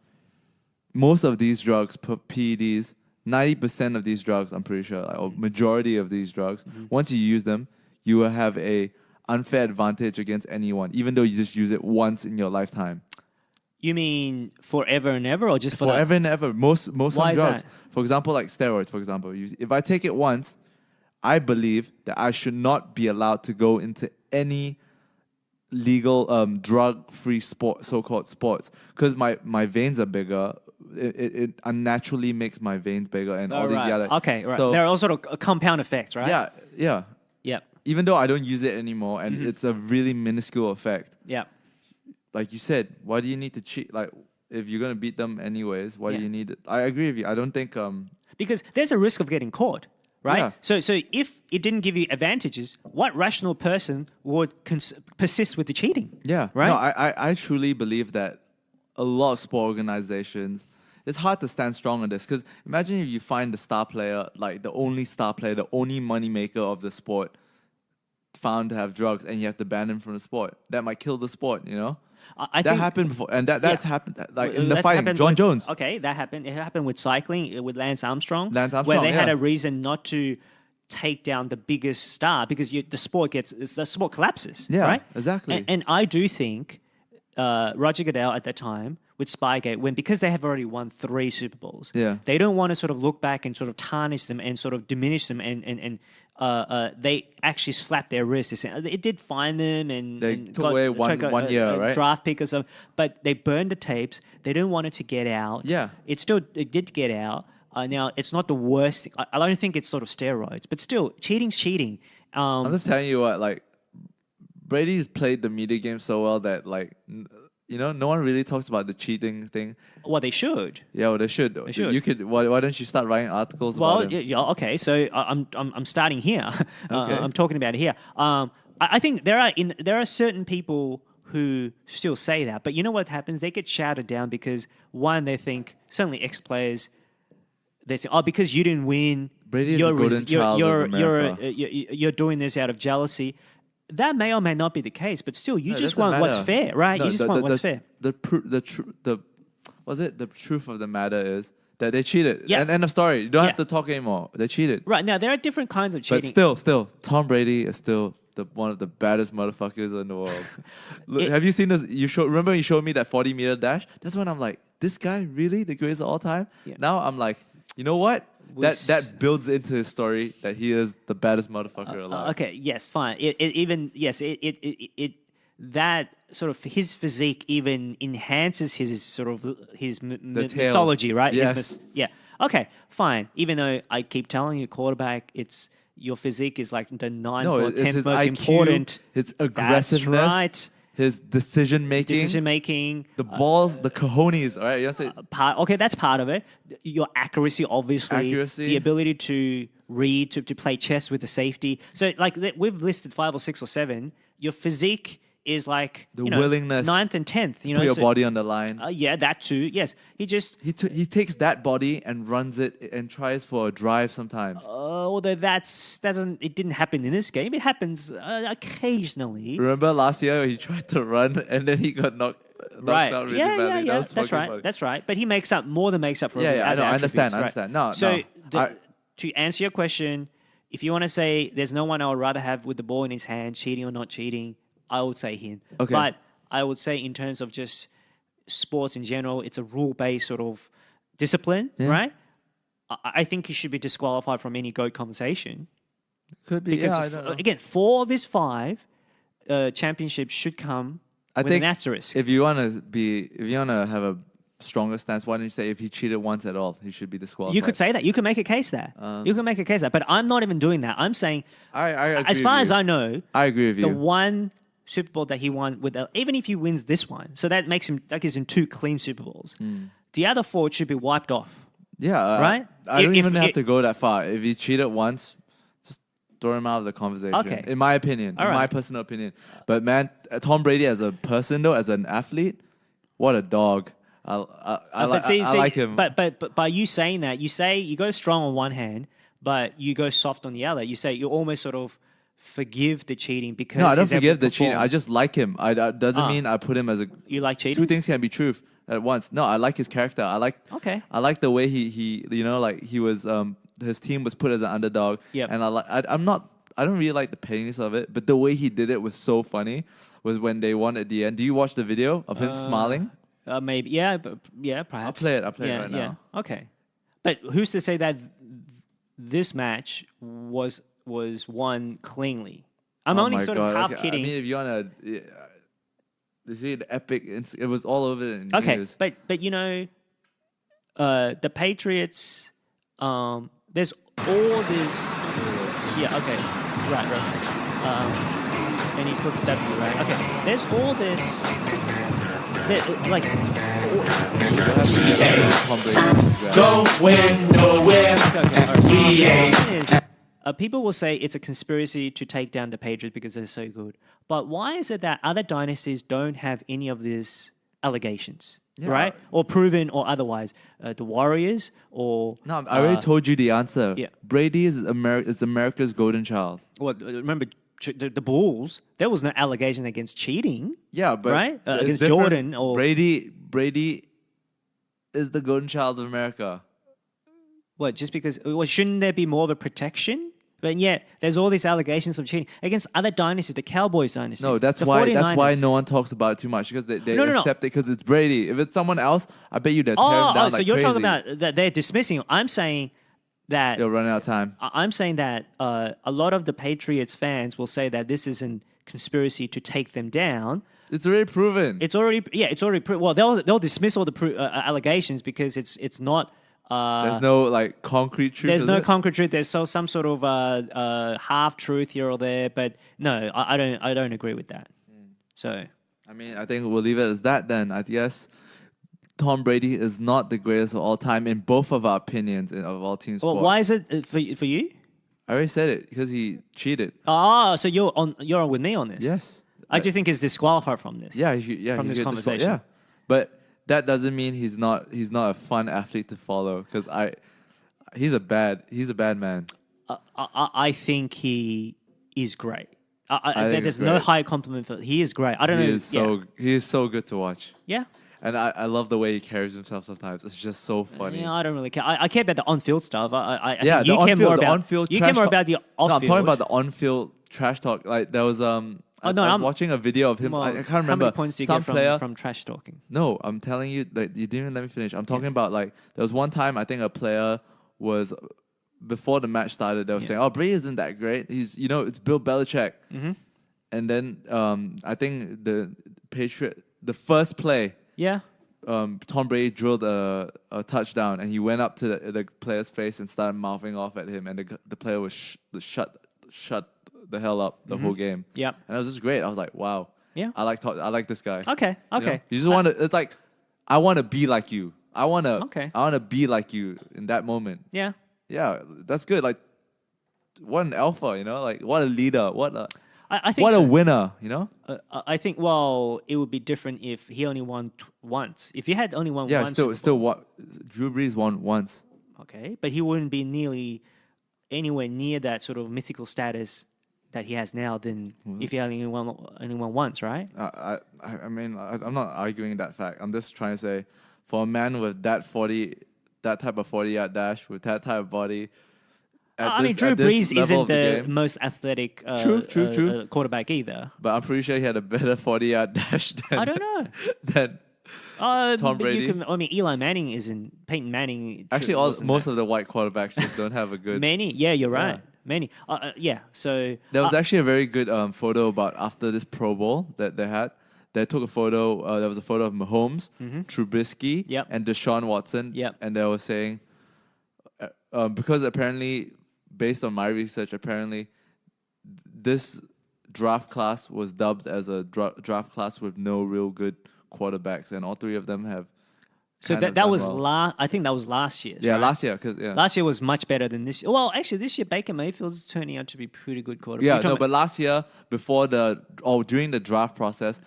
most of these drugs, PEDs, 90% of these drugs, I'm pretty sure, or majority of these drugs, once you use them, you will have a unfair advantage against anyone, even though you just use it once in your lifetime. You mean forever and ever, or just for forever and ever? Most Why drugs. is that? For example, like steroids. For example, if I take it once, I believe that I should not be allowed to go into any legal drug-free sport, so-called sports, because my veins are bigger. It unnaturally makes my veins bigger and all these other. Okay, right. So, there are all sort of compound effects, right? Yeah. Yep. Even though I don't use it anymore, and it's a really minuscule effect. Yeah. Like you said, why do you need to cheat? Like, if you're gonna beat them anyways, why do Yeah. you need it? I agree with you. I don't think Because there's a risk of getting caught, right? Yeah. So if it didn't give you advantages, what rational person would persist with the cheating? Yeah. Right? No, I truly believe that a lot of sport organizations, it's hard to stand strong on this, because imagine if you find the star player, like the only star player, the only money maker of the sport, found to have drugs, and you have to ban him from the sport. That might kill the sport, you know? I that think happened before, and that's happened like in the That's fighting. happened John with- Jones. Okay, that happened. It happened with cycling with Lance Armstrong. Lance Armstrong, where they had yeah. a reason not to take down the biggest star because the sport collapses. Yeah, right? exactly. And I do think Roger Goodell at that time with Spygate, because they have already won 3 Super Bowls, Yeah. they don't want to sort of look back and sort of tarnish them and sort of diminish them and they actually slapped their wrists. It did fine them and They took away one year, right? Draft pick or something, but they burned the tapes. They didn't want it to get out. Yeah. It did get out. Now it's not the worst thing. I don't think it's sort of steroids, but still, cheating's cheating. I'm just telling you what, like, Brady's played the media game so well that, like, no one really talks about the cheating thing. Well, they should. Yeah, well, they should. They should. You could. Why don't you start writing articles Well, about him? yeah, okay. So I'm starting here. Okay. I'm talking about it here. I think there are certain people who still say that, but you know what happens? They get shouted down because one, they think certainly ex-players. They say, "Oh, because you didn't win, Brady is the golden child of America." You're doing this out of jealousy." That may or may not be the case, but still, you No, just it doesn't want what's matter. fair, right? No, You just want what's fair. The truth of the matter is that they cheated. Yeah. And end of story. You don't have Yeah. to talk anymore. They cheated. Right now, there are different kinds of But cheating. still, Tom Brady is still one of the baddest motherfuckers in the world. Look, It- have you seen this? Remember you showed me that 40-meter dash? That's when I'm like, this guy really the greatest of all time? Yeah. Now I'm like, you know what? Was- That builds into his story that he is the baddest motherfucker alive. Okay, yes, fine. That sort of his physique even enhances his sort of his tail. mythology, right? Yes. Yeah. Okay, fine. Even though I keep telling you, quarterback, your physique is like the 9th No, or it's 10th his most IQ, important. his aggressiveness, That's right. his decision making, Decision making. the balls, the cojones. All right, you know what I'm saying? Okay, that's part of it. Your accuracy, obviously. Accuracy. The ability to read, to play chess with the safety. So, like, we've listed 5 or 6 or 7. Your physique is like The willingness 9th and 10th. Put your body on the line. Yeah, that too. Yes, he just. He takes that body and runs it and tries for a drive sometimes. Although it didn't happen in this game. It happens occasionally. Remember last year he tried to run and then he got knocked Right. out really Yeah. badly. That was That's fucking right. funny. That's right. But he makes up more than makes up for Yeah, all the yeah, I other know, I understand, attributes, I right? understand. No, So to answer your question, if you want to say there's no one I would rather have with the ball in his hand, cheating or not cheating, I would say him. Okay. But I would say in terms of just sports in general, it's a rule-based sort of discipline, Yeah. right? I think he should be disqualified from any GOAT conversation. Could be. Because, Yeah, I don't know. again, 4 of his 5 championships should come I with think an asterisk. if you want to have a stronger stance, why don't you say if he cheated once at all, he should be disqualified? You could say that. You can make a case there. You can make a case there. But I'm not even doing that. I'm saying, I agree as far with as you. I know, I agree with the you. one Super Bowl that he won even if he wins this one, so that gives him 2 clean Super Bowls. The other 4 should be wiped off. Yeah, Right? I don't If- even have if- to go that far. If he cheated once, just throw him out of the conversation. Okay. In my opinion, All in my right. personal opinion. But man, Tom Brady as a person though, as an athlete, what a dog. I like him. But by you saying that, you go strong on one hand, but you go soft on the other. You say you almost sort of forgive the cheating because no, I don't he's able forgive to the cheating. perform. I just like him. Doesn't mean I put him as a. You like cheaters? 2 things can be truth at once. No, I like his character. Okay. I like the way he like he was his team was put as an underdog. Yep. And I don't really like the pettiness of it, but the way he did it was so funny. Was when they won at the end. Do you watch the video of him smiling? Maybe, yeah, perhaps. I'll play it right now. Okay, but who's to say that this match was was won cleanly. I'm Oh only my sort God. of half Okay, kidding. I mean, if you wanna, you see the epic. It was all over the Okay, news. but the Patriots. There's all this. Yeah. Okay. Right. And he puts W, right? Okay. There's all this. Like. Tom Brady. Going nowhere. He ain't. People will say it's a conspiracy to take down the Patriots because they're so good. But why is it that other dynasties don't have any of these allegations, right? Or proven or otherwise? The Warriors or... No, I already told you the answer. Yeah. Brady is America's golden child. Well, remember, the Bulls, there was no allegation against cheating. Yeah, but right? it's Against different. Jordan or... Brady is the golden child of America. What, just because... Well, shouldn't there be more of a protection? But yet, there's all these allegations of cheating against other dynasties, the Cowboys dynasties. No, that's why no one talks about it too much because they accept it because it's Brady. If it's someone else, I bet you they're tearing him down so like you're crazy. talking about that they're dismissing. I'm saying that You're running out of time. I'm saying that a lot of the Patriots fans will say that this is a conspiracy to take them down. It's already proven. It's already proven. Well, they'll dismiss all the allegations because it's not. There's no like concrete truth. There's no concrete truth. There's some sort of half truth here or there, but no, I don't agree with that. So I mean, I think we'll leave it as that then. I guess Tom Brady is not the greatest of all time in both of our opinions of all team sports. well, why is it for you? I already said it because he cheated. Oh, so you're on with me on this? Yes. I just think he's disqualified from this. Yeah, from this conversation. Yeah, but that doesn't mean he's not a fun athlete to follow because he's a bad man. I think he is great. There's no higher compliment for he is great. I don't know. He is so good to watch. Yeah. And I love the way he carries himself sometimes. It's just so funny. Yeah, I don't really care. I care about the on-field stuff. I yeah, think you care more about on-field. You care more about the off-field. No, I'm talking about the on-field trash talk. Like there was I was watching a video of him. Well, I can't remember. How many points do you some get player from trash talking? No, I'm telling you, like you didn't even let me finish. I'm talking about like there was one time I think a player was before the match started. They were saying, "Oh, Brady isn't that great. He's it's Bill Belichick." Mm-hmm. And then I think the first play, Tom Brady drilled a touchdown, and he went up to the player's face and started mouthing off at him, and the player was shut the hell up the whole game. Yep. And it was just great. I was like, wow. Yeah. I like this guy. Okay. You just want to. It's like I want to be like you. I want to be like you in that moment. Yeah. Yeah, that's good. Like, what an alpha, Like, what a leader. I think what so. a winner, I think, well, it would be different if he only won once. If he had only won once. Yeah, still what? Drew Brees won once. Okay, but he wouldn't be anywhere near that sort of mythical status that he has now than if he only won once, right? I mean, I'm not arguing that fact. I'm just trying to say, for a man with that type of 40-yard dash, with that type of body, Drew Brees isn't the most athletic true. quarterback either. But I'm pretty sure he had a better 40-yard dash than I don't know. than Tom Brady. Eli Manning isn't. Peyton Manning. Actually, most of the white quarterbacks just don't have a good. Many, yeah, you're right. Many, So there was actually a very good photo about after this Pro Bowl that they had. They took a photo. There was a photo of Mahomes, Trubisky, and Deshaun Watson. Yep. And they were saying, because apparently, based on my research, apparently, this draft class was dubbed as a draft class with no real good quarterbacks, and all three of them have. So that was I think that was last year. Yeah, right? last year. Last year was much better than this year. Well, actually, this year Baker Mayfield's turning out to be pretty good quarterback. Yeah, but last year during the draft process,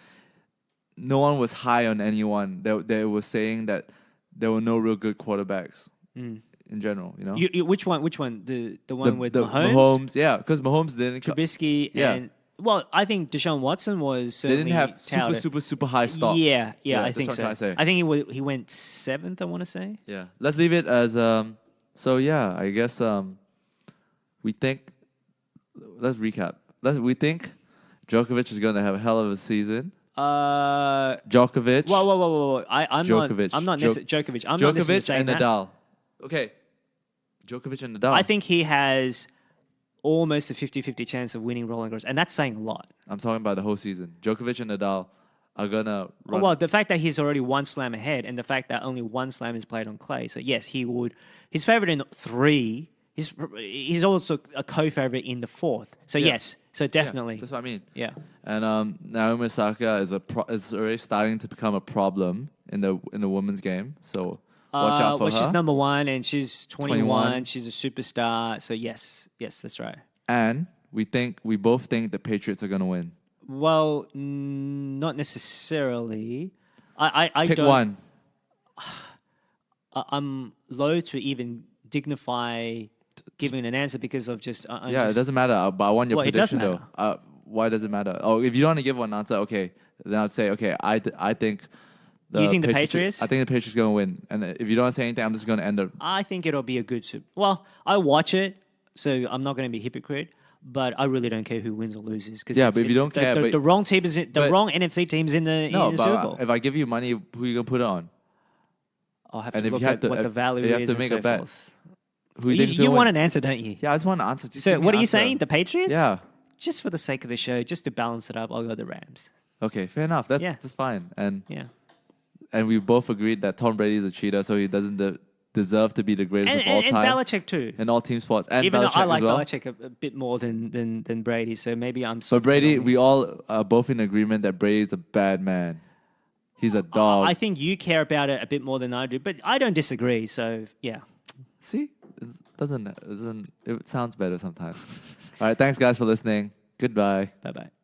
no one was high on anyone. They were saying that there were no real good quarterbacks in general. Which one? The one with Mahomes? Mahomes, yeah, because Mahomes didn't. Trubisky and. Well, I think Deshaun Watson was certainly they didn't have super high stock. Yeah, I think so. I think he went 7th, I want to say. Yeah. Let's leave it as so yeah, I guess we think let's recap. We think Djokovic is going to have a hell of a season. Djokovic. Whoa. I'm Djokovic. not necessarily Djokovic. I'm not necessarily saying and Nadal. Okay. Djokovic and Nadal. I think he has almost a 50-50 chance of winning Roland Garros, and that's saying a lot. I'm talking about the whole season. Djokovic and Nadal are gonna run. Well, the fact that he's already one slam ahead, and the fact that only one slam is played on clay, so yes, he would. He's favourite in 3. He's also a co-favorite in the 4th. So yes, so definitely. Yeah, that's what I mean. Yeah. And Naomi Osaka is already starting to become a problem in the women's game. So watch out for her. She's number 1 and she's 21. 21. She's a superstar. So yes, that's right. And we both think the Patriots are gonna win. Well, not necessarily. I Pick don't, one. I'm loath to even dignify giving an answer because of just. It doesn't matter. But I want your Well, it does prediction though. Why does it matter? Oh, if you don't want to give one answer, okay, then I'd say okay. I think. You think the Patriots? I think the Patriots are gonna win. And if you don't want to say anything, I'm just gonna end up. I think it'll be a good Super. Well, I watch it, so I'm not going to be a hypocrite. But I really don't care who wins or loses. But if you don't care, the wrong team is the wrong NFC team's in the Super Bowl. If I give you money, who are you gonna put it on? I'll have to look at what the value is. You have to and make so a bet. forth. Who you think You want an answer, don't you? Yeah, I just want an answer. Just So give me what an are you answer. saying? The Patriots? Yeah. Just for the sake of the show, just to balance it up, I'll go the Rams. Okay, fair enough. That's fine. And Yeah. and we both agreed that Tom Brady is a cheater, so he doesn't deserve to be the greatest of all time. And Belichick too. In all team sports. And Even though Belichick I like as well. Belichick a bit more than Brady, so maybe I'm. But Brady, we all are both in agreement that Brady's a bad man. He's a dog. I think you care about it a bit more than I do, but I don't disagree. So yeah. See, it sounds better sometimes. All right, thanks guys for listening. Goodbye. Bye bye.